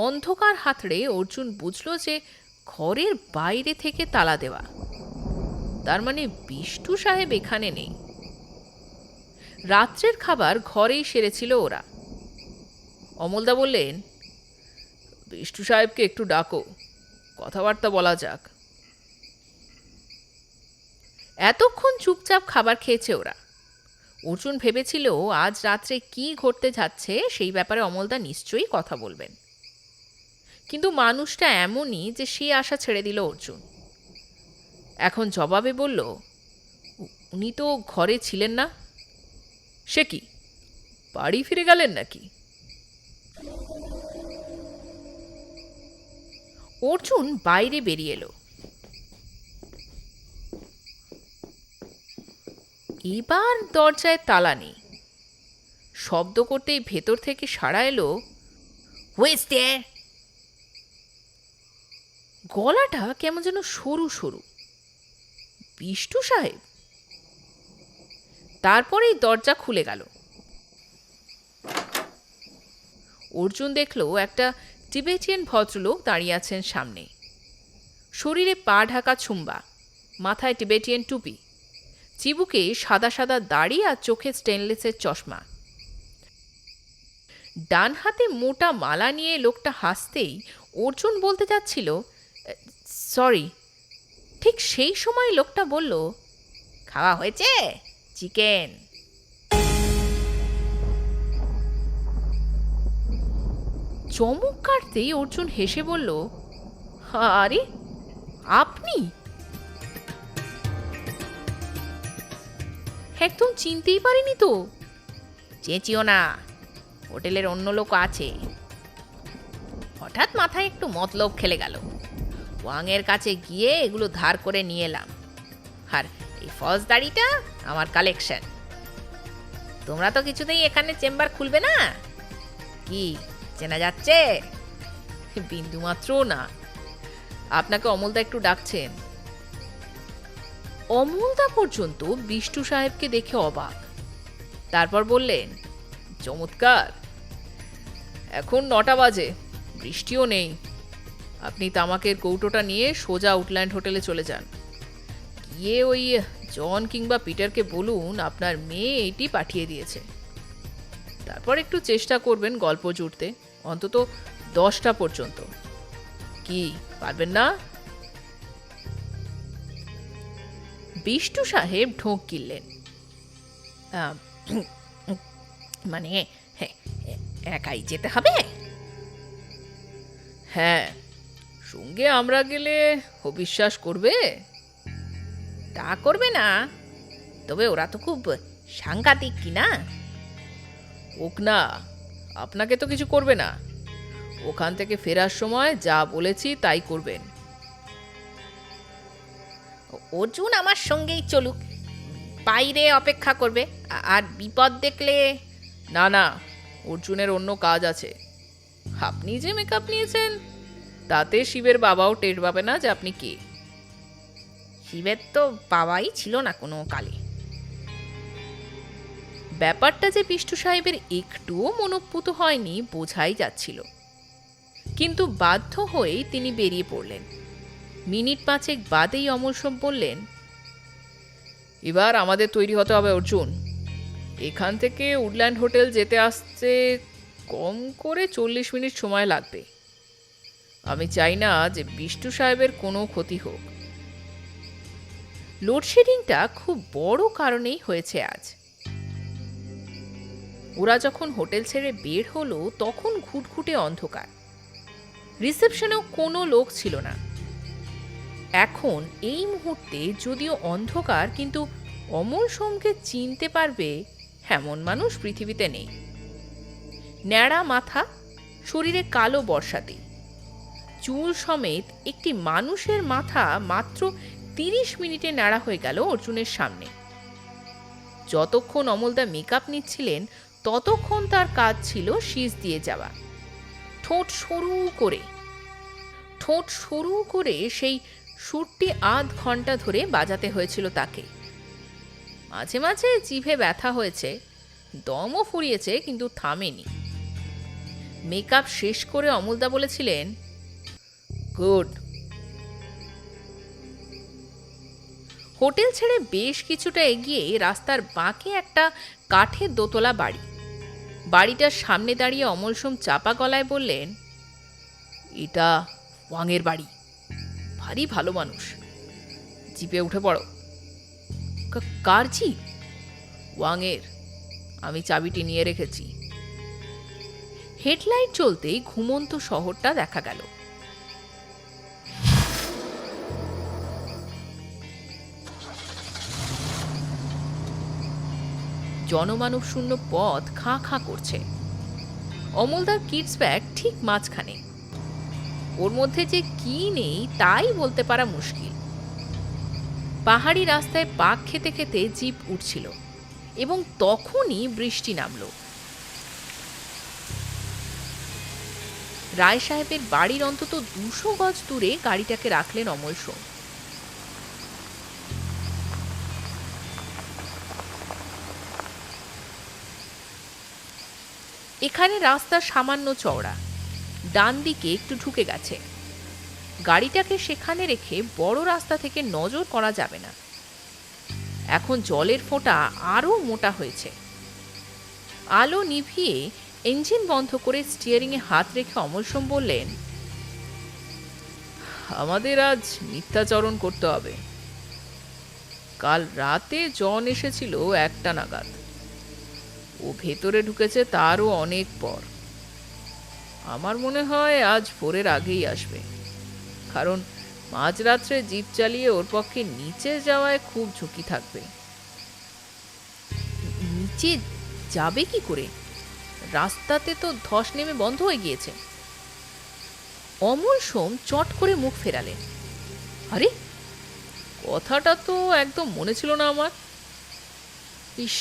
অন্ধকার হাতড়ে অর্জুন বুঝল যে ঘরের বাইরে থেকে তালা দেওয়া। তার মানে বিষ্টু সাহেব এখানে নেই। রাত্রের খাবার ঘরেই সেরেছিল ওরা। অমলদা বললেন, বিষ্টু সাহেবকে একটু ডাকো, কথাবার্তা বলা যাক। এতক্ষণ চুপচাপ খাবার খেয়েছে ওরা। অর্জুন ভেবেছিল আজ রাত্রে কি ঘটতে যাচ্ছে সেই ব্যাপারে অমলদা নিশ্চয়ই কথা বলবেন, কিন্তু মানুষটা এমনই যে সে আশা ছেড়ে দিল অর্জুন। এখন জবাবে বলল, উনি তো ঘরে ছিলেন না। সে কি, বাড়ি ফিরে গেলেন নাকি? অর্জুন বাইরে বেরিয়ে এলো। এবার দরজায় তালা নেই। শব্দ করতেই ভেতর থেকে সাড়া এলো, হু ইজ দেয়ার? গলাটা কেমন যেন সরু সরু। বিষ্টু সাহেব? তারপরেই দরজা খুলে গেল। অর্জুন দেখল একটা টিবেটিয়ান ভদ্রলোক দাঁড়িয়ে আছেন সামনে। শরীরে পা ঢাকা ছুম্বা, মাথায় টিবেটিয়ান টুপি, চিবুকে সাদা সাদা দাড়ি আর চোখে স্টেনলেসের চশমা। ডান হাতে মোটা মালা নিয়ে লোকটা হাসতেই অর্জুন বলতে যাচ্ছিল, সরি। ঠিক সেই সময় লোকটা বলল, খাওয়া হয়েছে? চিকেন। চমক কাটতেই অর্জুন হেসে বলল, আরে আপনি? একদম চিনতেই পারিনি তো। চেঁচিও না, হোটেলের অন্য লোক আছে। হঠাৎ মাথায় একটু মতলব খেলে গেল। ওয়াংয়ের কাছে গিয়ে এগুলো ধার করে নিয়ে এলাম। আর এই ফৌজদারিটা আমার কালেকশন। তোমরা তো কিছুতেই এখানে চেম্বার খুলবে না। কি চেনা যাচ্ছে? বিন্দু মাত্রও না। আপনাকে অমলদা একটু ডাকছেন। অমলদা পর্যন্ত বিষ্টু সাহেবকে দেখে অবাক। তারপর বললেন, চমৎকার। এখন 9টা বাজে, বৃষ্টিও নেই। আপনি তামাকের কৌটোটা নিয়ে সোজা আউটল্যান্ড হোটেলে চলে যান। গিয়ে ওই জন কিংবা পিটারকে বলুন আপনার মেয়ে এটি পাঠিয়ে দিয়েছে। তারপর একটু চেষ্টা করবেন গল্প জুড়তে, অন্তত 10টা পর্যন্ত। কি পারবেন না? বিষ্টু সাহেব ঢোক গিললেন। মানে একাই যেতে হবে? হ্যাঁ, সঙ্গে আমরা গেলে অবিশ্বাস করবে? তা করবে না, তবে ওরা তো খুব সাংঘাতিক কিনা। ওক না, আপনাকে তো কিছু করবে না। ওখান থেকে ফেরার সময় যা বলেছি তাই করবেন। অর্জুন আমার সঙ্গেই চলুক, বাইরে অপেক্ষা করবে, আর বিপদ দেখলে। না না, অর্জুনের অন্য কাজ আছে। আপনি যে মেকআপ নিয়েছেন তাতে শিবের বাবাও টের পাবে না যে আপনি কে। শিবের তো বাবাই ছিল না কোনো কালে। ব্যাপারটা যে বিষ্টু সাহেবের একটুও মনোপুত হয়নি বোঝাই যাচ্ছিল, কিন্তু বাধ্য হয়েই তিনি বেরিয়ে পড়লেন। মিনিট 5 বাদেই অমলসব বললেন, এবার আমাদের তৈরি হতে হবে অর্জুন। এখান থেকে উডল্যান্ড হোটেল যেতে আসতে কম করে 40 মিনিট সময় লাগবে। আমি চাই না যে বিষ্টু সাহেবের কোনো ক্ষতি হোক। লোডশেডিংটা খুব বড় কারণেই হয়েছে আজ। ওরা যখন হোটেল ছেড়ে বের হলো তখন ঘুটঘুটে অন্ধকার। রিসেপশনেও কোনো লোক ছিল না। এখন এই মুহূর্তে যদিও অন্ধকার, কিন্তু অমল সোমকে চিনতে পারবে এমন মানুষ পৃথিবীতে নেই। ন্যাড়া মাথা, শরীরে কালো বর্ষাতি, চুল সমেত একটি মানুষের মাথা মাত্র 30 মিনিটে ন্যাড়া হয়ে গেল অর্জুনের সামনে। যতক্ষণ অমলদা মেকআপ নিচ্ছিলেন ততক্ষণ তার কাজ ছিল শীষ দিয়ে যাওয়া। ঠোঁট সরু করে সেই সুরটি আধ ঘন্টা ধরে বাজাতে হয়েছিল তাকে। মাঝে মাঝে জিভে ব্যথা হয়েছে, দমও ফুরিয়েছে, কিন্তু থামেনি। মেকআপ শেষ করে অমলদা বলেছিলেন, গুড, হোটেল ছেড়ে বেশ কিছুটা এগিয়ে রাস্তার বাঁকে একটা কাঠের দোতলা বাড়ি। বাড়িটার সামনে দাঁড়িয়ে অমল সোম চাপা গলায় বললেন, এটা ওয়াংয়ের বাড়ি। ভারী ভালো মানুষ। জিপে উঠে পড়ো। কার জিপ? ওয়াংয়ের। আমি চাবিটি নিয়ে রেখেছি। হেডলাইট চলতেই ঘুমন্ত শহরটা দেখা গেল। জনমানব শূন্য পথ খাঁ খাঁ করছে। অমলদার কিডস ব্যাগ ঠিক মাঝখানে। ওর মধ্যে যে কি নেই তাই বলতে পারা মুশকিল। পাহাড়ি রাস্তায় পাক খেতে খেতে জিপ উঠছিল এবং তখনই বৃষ্টি নামল। রায় সাহেবের বাড়ির অন্তত 200 গজ দূরে গাড়িটাকে রাখলেন অমল সোম। এখানে রাস্তা সামান্য চওড়া, ডান দিকে একটু ঢুকে গেছে। গাড়িটাকে সেখানে রেখে বড় রাস্তা থেকে নজর করা যাবে না। এখন জলের ফোঁটা আরো মোটা হয়েছে। আলো নিভিয়ে ইঞ্জিন বন্ধ করে স্টিয়ারিংয়ে হাত রেখে অমল সোম বললেন, আমাদের আজ মিথ্যাচরণ করতে হবে। কাল রাতে জন এসেছিল 1টা নাগাদ। ও ভেতরে ঢুকেছে তারও অনেক পর। আমার মনে হয় আজ ভোরের আগেই আসবে, কারণ মাঝরাত্রে জিপ চালিয়ে ওর পক্ষে নিচে যাওয়ায় খুব ঝুঁকি থাকবে। নিচে যাবে কি করে? রাস্তাতে তো ধস নেমে বন্ধ হয়ে গিয়েছে। অমল সোম চট করে মুখ ফেরালেন। আরে, কথাটা তো একদম মনে ছিল না আমার। ইস,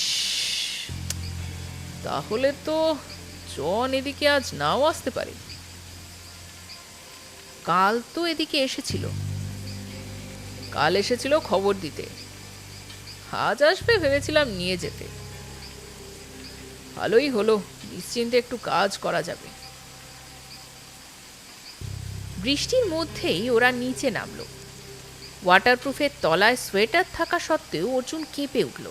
তাহলে তো জন এদিকে আজ নাও আসতে পারে। কাল তো এদিকে এসেছিল। কাল এসেছিল খবর দিতে। আজ আসবে ভেবেছিলাম নিয়ে যেতে। ভালোই হলো, নিশ্চিন্তে একটু কাজ করা যাবে। বৃষ্টির মধ্যেই ওরা নিচে নামলো। ওয়াটারপ্রুফের তলায় সোয়েটার থাকা সত্ত্বেও অর্জুন কেঁপে উঠল।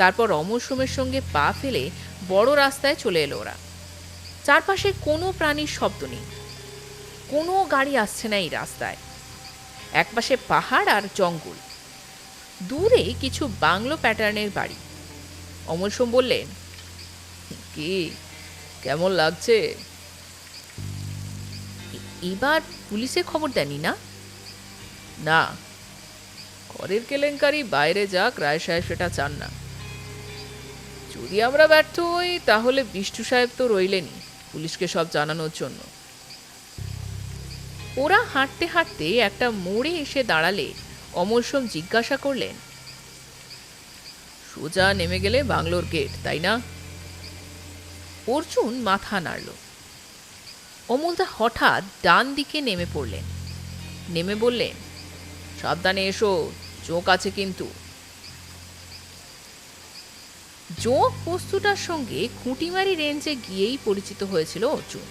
তারপর অমল সোমের সঙ্গে পা ফেলে বড় রাস্তায় চলে এলো ওরা। চারপাশে কোনো প্রাণীর শব্দ নেই, কোনো গাড়ি আসছে না এই রাস্তায়। একপাশে পাহাড় আর জঙ্গল, দূরে কিছু বাংলো প্যাটার্নের বাড়ি। অমল সোম বললেন, কি কেমন লাগছে? এবার পুলিশে খবর দেননি না? না, করের কেলেঙ্কারি বাইরে যাক, রায় সাহেব সেটা চান না। যদি আমরা ব্যর্থ হই তাহলে বিষ্টু সাহেব তো রইলেনি পুলিশকে সব জানানোর জন্য। ওরা হাঁটতে হাঁটতে একটা মোড়ে এসে দাঁড়ালে অমল সোম জিজ্ঞাসা করলেন, সোজা নেমে গেলে বাংলোর গেট, তাই না? অর্জুন মাথা নাড়ল। অমলদা হঠাৎ ডান দিকে নেমে পড়লেন। নেমে বললেন, সাবধানে এসো, চোখ আছে কিন্তু। জোঁক বস্তুটার সঙ্গে খুঁটিমারি রেঞ্জে গিয়েই পরিচিত হয়েছিল অর্জুন।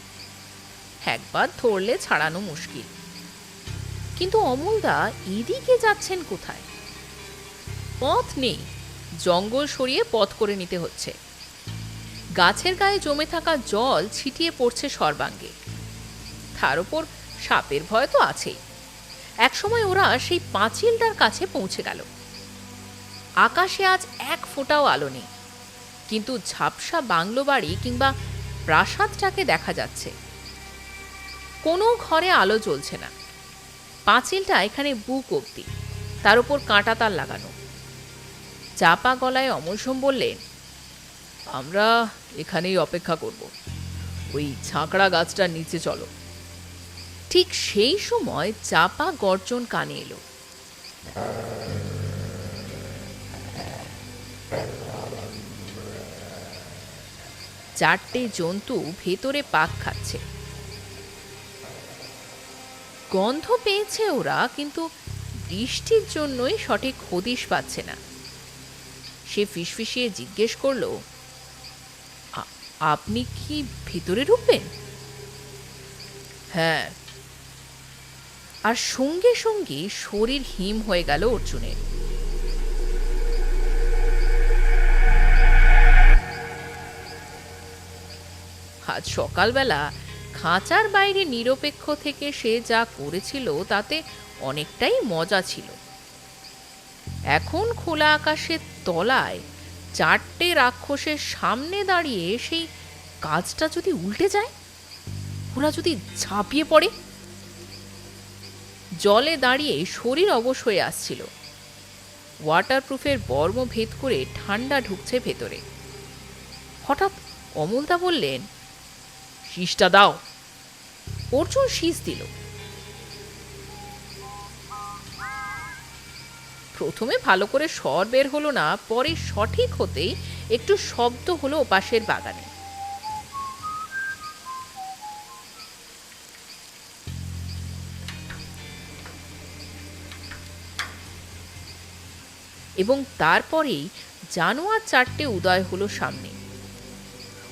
একবার ধরলে ছাড়ানো মুশকিল। কিন্তু অমলদা এদিকে যাচ্ছেন কোথায়? পথ নেই, জঙ্গল সরিয়ে পথ করে নিতে হচ্ছে। গাছের গায়ে জমে থাকা জল ছিটিয়ে পড়ছে সর্বাঙ্গে। তার উপর সাপের ভয় তো আছেই। একসময় ওরা সেই পাঁচিলটার কাছে পৌঁছে গেল। আকাশে আজ এক ফোঁটাও আলো নেই, কিন্তু ঝাপসা বাংলো বাড়ি কিংবা প্রাসাদটাকে দেখা যাচ্ছে। কোনো ঘরে আলো জ্বলছে না। পাঁচিলটা এখানে বুক অবধি, তার উপর কাঁটা তার লাগানো। চাপা গলায় অমল সোম বললেন, আমরা এখানেই অপেক্ষা করব, ওই ঝাঁকড়া গাছটার নিচে চলো। ঠিক সেই সময় চাপা গর্জন কানে এলো। চারটে জন্তু ভেতরে পাক খাচ্ছে। গন্ধ পেয়েছে ওরা, কিন্তু বৃষ্টির জন্যই সঠিক হদিশ পাচ্ছে না। সে ফিসফিসিয়ে জিজ্ঞেস করলো, আপনি কি ভেতরে ঢুকবেন? হ্যাঁ। আর সঙ্গে সঙ্গে শরীর হিম হয়ে গেল অর্জুনের। আজ সকালবেলা খাঁচার বাইরে নিরপেক্ষ থেকে সে যা করেছিল তাতে অনেকটাই মজা ছিল। এখন খোলা আকাশের তলায় চারটে রাক্ষসের সামনে দাঁড়িয়ে সেই কাজটা যদি উল্টে যায়, ওরা যদি ঝাঁপিয়ে পড়ে। জলে দাঁড়িয়ে শরীর অবশ হয়ে আসছিল। ওয়াটারপ্রুফের বর্ম ভেদ করে ঠান্ডা ঢুকছে ভেতরে। হঠাৎ অমলদা বললেন, শীষটা দাও। অর্জুন শীষ দিল। প্রথমে ভালো করে স্বর বের হলো না, পরে সঠিক হতেই একটু শব্দ হলো ওপাশের বাগানে। এবং তারপরেই জানোয়ার চারটে উদয় হলো সামনে।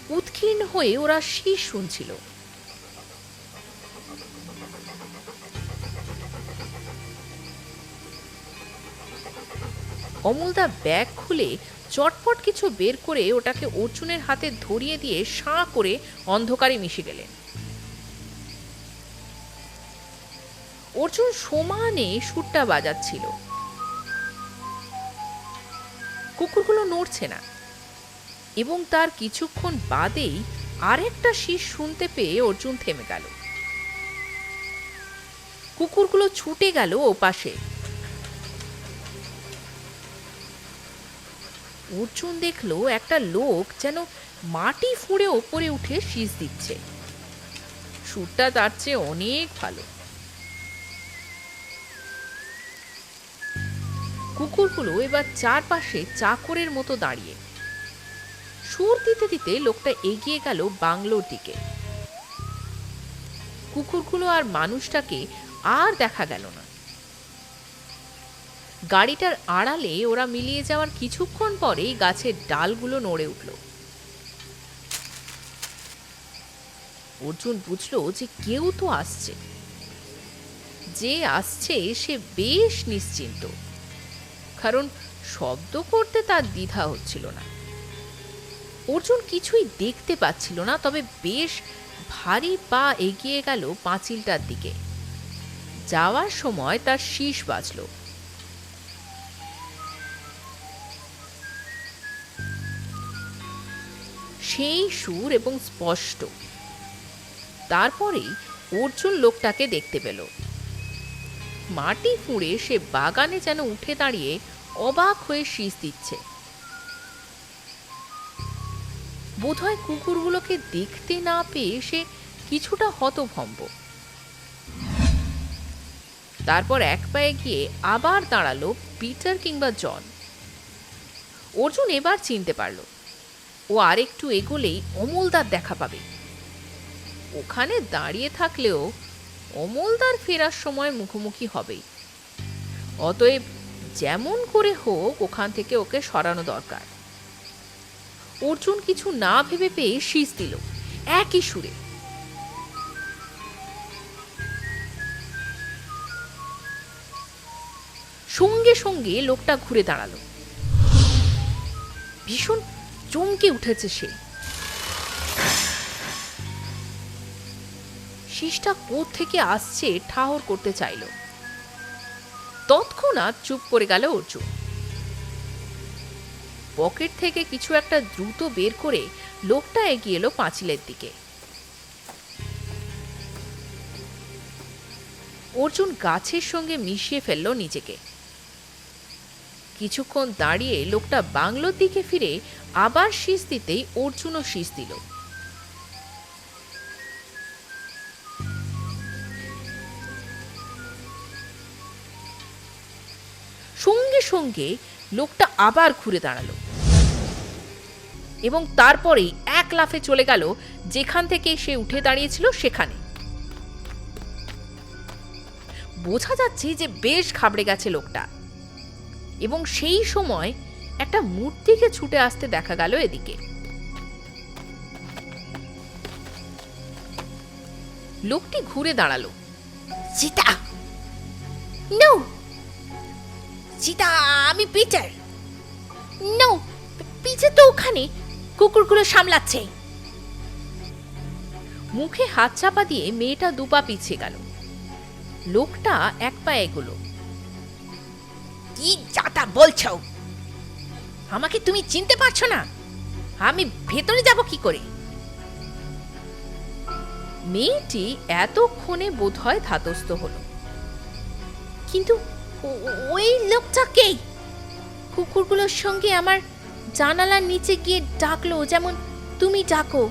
উৎকীর্ণ হয়ে ওরা শীষ শুনছিল। অমলদা ব্যাগ খুলে চটপট কিছু বের করে ওটাকে অর্জুনের হাতে ধরিয়ে দিয়ে সাঁ করে অন্ধকারে মিশে গেলেন। অর্জুন সমানে সুরটা বাজাচ্ছিল। কুকুরগুলো নড়ছে না, এবং তার কিছুক্ষণ বাদেই আরেকটা শীষ শুনতে পেয়ে অর্জুন থেমে গেল। কুকুরগুলো ছুটে গেল ওপাশে। অর্জুন দেখলো একটা লোক যেন মাটি ফুঁড়ে ওপরে উঠে শীষ দিচ্ছে। সুরটা তার চেয়ে অনেক ভালো। কুকুরগুলো এবার চারপাশে চাকরের মতো দাঁড়িয়ে। সুর দিতে দিতে লোকটা এগিয়ে গেল বাংলোর দিকে। কুকুরগুলো আর মানুষটাকে আর দেখা গেল না। গাড়িটার আড়ালে ওরা মিলিয়ে যাওয়ার কিছুক্ষণ পরেই গাছের ডালগুলো নড়ে উঠল। অর্জুন বুঝল যে কেউ তো আসছে। যে আসছে সে বেশ নিশ্চিন্ত, কারণ শব্দ করতে তার দ্বিধা হচ্ছিল না। অর্জুন কিছুই দেখতে পাচ্ছিল না, তবে বেশ ভারী পা এগিয়ে গেল পাঁচিলটার দিকে। যাওয়ার সময় তার শীষ বাজল। সেই সুর এবং স্পষ্ট। তারপরেই অর্জুন লোকটাকে দেখতে পেল। মাটি ফুঁড়ে সে বাগানে যেন উঠে দাঁড়িয়ে অবাক হয়ে শীষ দিচ্ছে। বোধহয় কুকুরগুলোকে দেখতে না পেয়ে সে কিছুটা হতভম্ব। তারপর এক পায়ে গিয়ে আবার দাঁড়ালো পিটার কিংবা জন। অর্জুন এবার চিনতে পারল ও আরেকটু এগোলেই অমলদার দেখা পাবে। ওখানে দাঁড়িয়ে থাকলেও অমলদার ফেরার সময় মুখোমুখি হবেই। অতএব যেমন করে হোক ওখান থেকে ওকে সরানো দরকার। অর্জুন কিছু না ভেবে পেয়ে শীষ দিল একই সুরে। সঙ্গে সঙ্গে লোকটা ঘুরে দাঁড়ালো। ভীষণ চমকে উঠেছে সে। শীষটা কোত্থেকে আসছে ঠাহর করতে চাইল। তৎক্ষণাৎ চুপ করে গেল অর্জুন। পকেট থেকে কিছু একটা দ্রুত বের করে লোকটা এগিয়ে এলো পাঁচিলের দিকে। অর্জুন গাছের সঙ্গে মিশিয়ে ফেলল নিজেকে। কিছুক্ষণ দাঁড়িয়ে লোকটা বাংলোর দিকে ফিরে আবার শীষ দিতেই অর্জুনও শীষ দিল। সঙ্গে সঙ্গে লোকটা আবার ঘুরে দাঁড়ালো এবং তারপরেই এক লাফে চলে গেল যেখান থেকে সে উঠে দাঁড়িয়েছিল সেখানে। বোঝা যাচ্ছে যে বেশ ঘাবড়ে গেছে লোকটা, এবং সেই সময় একটা মূর্তিকে ছুটে আসতে দেখা গেল এদিকে। লোকটি ঘুরে দাঁড়ালো। সীতা, নো সীতা, আমি পিটার। নো, পিছে তো ওখানে কুকুরগুলো সামলাচ্ছে। মুখে হাত চাপা দিয়ে মেয়েটা দুপা পিছিয়ে গেল। লোকটা এক পা এগোলো। কি যাতা বলছো? আমাকে তুমি চিনতে পারছো না? আমি ভেতরে যাব কি করে? মেয়েটি এতক্ষণে বোধহয় ধাতস্থ হলো। কিন্তু ওই লোকটা কে? কুকুরগুলোর সঙ্গে আমার জানালার নিচে গিয়ে ডাকলো, যেমন তুমি ডাকো।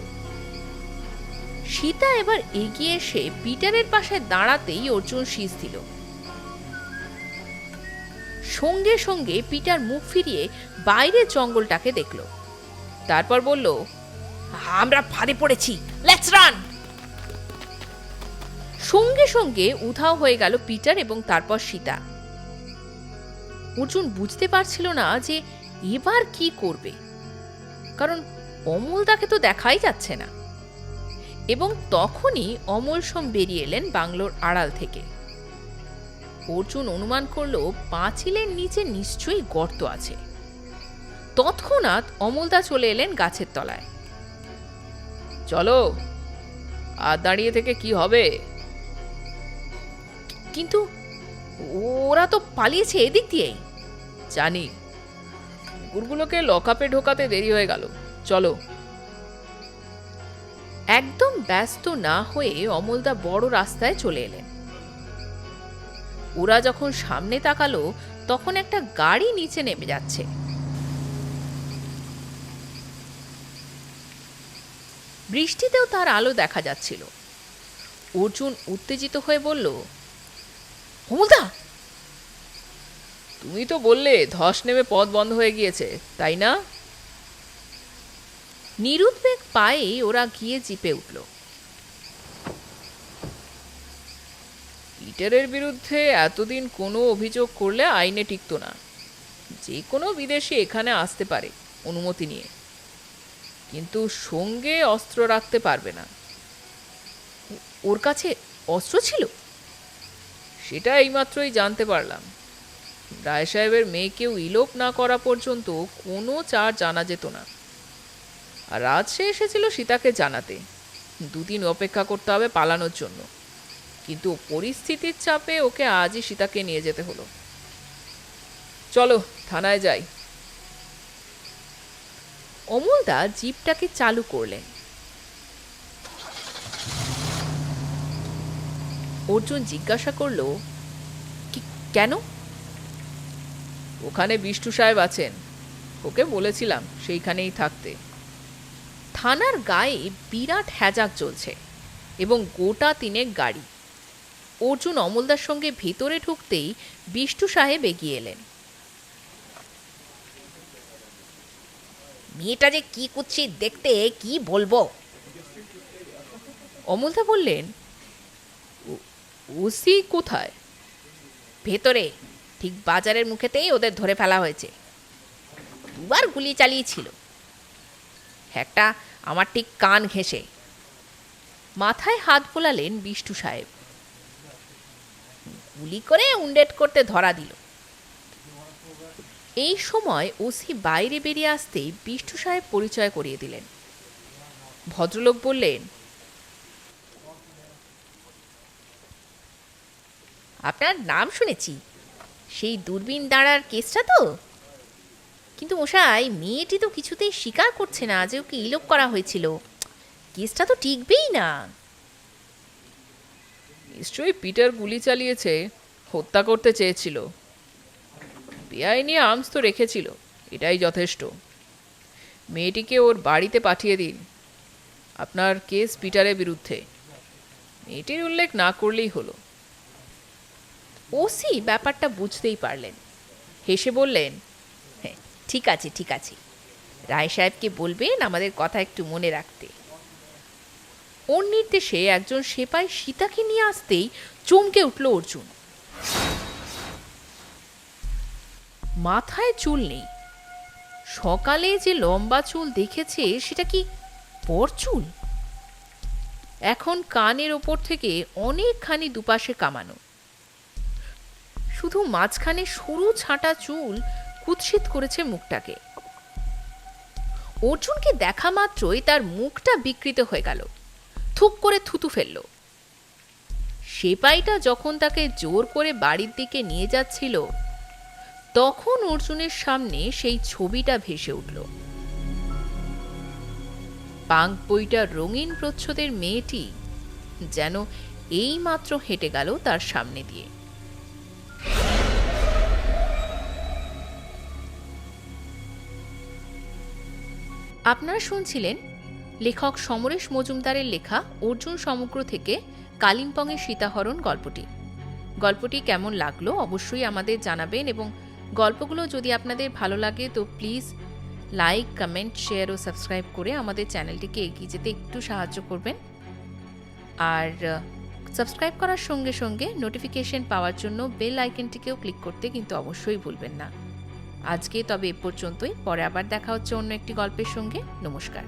সীতা এবার এগিয়ে এসে পিটারের পাশে দাঁড়াতেই অর্জুন শীষ দিল। সঙ্গে সঙ্গে পিটার মুখ ফিরিয়ে বাইরের জঙ্গলটাকে দেখল। তারপর বলল, আমরা ফাঁদে পড়েছি, লেটস রান। সঙ্গে সঙ্গে উধাও হয়ে গেল পিটার এবং তারপর সীতা। অর্জুন বুঝতে পারছিল না যে এবার কি করবে, কারণ অমলদাকে তো দেখাই যাচ্ছে না। এবং তখনই অমল সোম বেরিয়ে এলেন বাংলোর আড়াল থেকে। অর্জুন অনুমান করল পাঁচিলের নিচে নিশ্চয়ই গর্ত আছে। তৎক্ষণাৎ অমলদা চলে এলেন গাছের তলায়। চলো, আর দাঁড়িয়ে থেকে কি হবে? কিন্তু ওরা তো পালিয়েছে এদিক দিয়েই। জানি, কুকুরগুলোকে লকআপে ঢোকাতে দেরি হয়ে গেল। চলো। একদম ব্যস্ত না হয়ে অমলদা বড় রাস্তায় চলে এলেন। ওরা যখন সামনে তাকালো তখন একটা গাড়ি নিচে নেমে যাচ্ছে। বৃষ্টিতেও তার আলো দেখা যাচ্ছিল। অর্জুন উত্তেজিত হয়ে বলল, অমলদা, তুমি তো বললে ধস নেমে পথ বন্ধ হয়ে গিয়েছে, তাই না? নিরুদ্বেগ পায়ে ওরা গিয়ে জিপে উঠল। পিটারের বিরুদ্ধে এতদিন কোনো অভিযোগ করলে আইনে টিকত না। যে কোনো বিদেশি এখানে আসতে পারে অনুমতি নিয়ে, কিন্তু সঙ্গে অস্ত্র রাখতে পারবে না। ওর কাছে অস্ত্র ছিল? সেটা এইমাত্রই জানতে পারলাম। রায় সাহেবের মেয়েকেও ইলোপ না করা পর্যন্ত কোনো চার জানা যেত না। আর আজ সে এসেছিল সীতাকে জানাতে। দুদিন অপেক্ষা করতে হবে পালানোর জন্য, কিন্তু পরিস্থিতির চাপে ওকে আজই সীতাকে নিয়ে যেতে হলো। চলো থানায় যাই। অমলদা জিপটাকে চালু করলেন। অর্জুন জিজ্ঞাসা করল, কেন? ওখানে বিষ্টু সাহেব আছেন, ওকে বলেছিলাম সেইখানেই থাকতে। থানার গায়ে বিরাট হ্যাজাক চলছে এবং গোটা তিনেক গাড়ি। অর্জুন অমলদার সঙ্গে ভেতরে ঢুকতেই বিষ্টু সাহেব এগিয়ে এলেন। মেয়েটা যে কি করছে দেখতে কি বলবো। অমলদা বললেন, ওসি কোথায়? ভেতরে, ঠিক বাজারের মুখেতেই ওদের ধরে ফেলা হয়েছে। দুবার গুলি চালিয়েছিল, একটা আমার ঠিক কান ঘেঁষে। মাথায় হাত বোলালেন বিষ্টু সাহেব। গুলি করে উন্ডেট করতে ধরা দিল। এই সময় ওসি বাইরে বেরিয়ে আসতেই বিষ্টু সাহেব পরিচয় করিয়ে দিলেন। ভদ্রলোক বললেন, আপনার নাম শুনেছি, সেই দূরবীন দাঁড়ার কেসটা তো? কিন্তু মশাই, মেয়েটি তো কিছুতেই স্বীকার করছে না যে ওকে ইলোপ করা হয়েছিল। কেসটা তো টিকবেই না। নিশ্চয়ই পিটার গুলি চালিয়েছে, হত্যা করতে চেয়েছিল। বেআইনি আর্মস তো রেখেছিল, এটাই যথেষ্ট। মেয়েটিকে ওর বাড়িতে পাঠিয়ে দিন। আপনার কেস পিটারের বিরুদ্ধে, মেয়েটির উল্লেখ না করলেই হলো। ওসি ব্যাপারটা বুঝতেই পারলেন, হেসে বললেন, হ্যাঁ ঠিক আছে ঠিক আছে, রায় সাহেবকে বলবেন আমাদের কথা একটু মনে রাখতে। ওর নির্দেশে একজন সেপাই সীতাকে নিয়ে আসতেই চমকে উঠল অর্জুন। মাথায় চুল নেই। সকালে যে লম্বা চুল দেখেছে সেটা কি পরচুল? এখন কানের ওপর থেকে অনেকখানি দুপাশে কামানো। শুধু মাঝখানে সরু ছাঁটা চুল কুৎসিত করেছে মুখটাকে। অর্জুনকে দেখা মাত্রই তার মুখটা বিকৃত হয়ে গেল, থুক করে থুতু ফেলল। সেপাইটা যখন তাকে জোর করে বাড়ির দিকে নিয়ে যাচ্ছিল, তখন অর্জুনের সামনে সেই ছবিটা ভেসে উঠল। পাঙ্ক বইটার রঙিন প্রচ্ছদের মেয়েটি যেন এই মাত্র হেঁটে গেল তার সামনে দিয়ে। আপনারা শুনছিলেন লেখক সমরেশ মজুমদারের লেখা অর্জুন সমগ্র থেকে কালিম্পংয়ের সীতাহরণ গল্পটি কেমন লাগলো অবশ্যই আমাদের জানাবেন, এবং গল্পগুলো যদি আপনাদের ভালো লাগে তো প্লিজ লাইক, কমেন্ট, শেয়ার ও সাবস্ক্রাইব করে আমাদের চ্যানেলটিকে এগিয়ে যেতে একটু সাহায্য করবেন। আর সাবস্ক্রাইব করার সঙ্গে সঙ্গে নোটিফিকেশন পাওয়ার জন্য বেল আইকনটিকেও ক্লিক করতে কিন্তু অবশ্যই ভুলবেন না। আজকে তবে এ পর্যন্তই, পরে আবার দেখা হচ্ছে অন্য একটি গল্পের সঙ্গে। নমস্কার।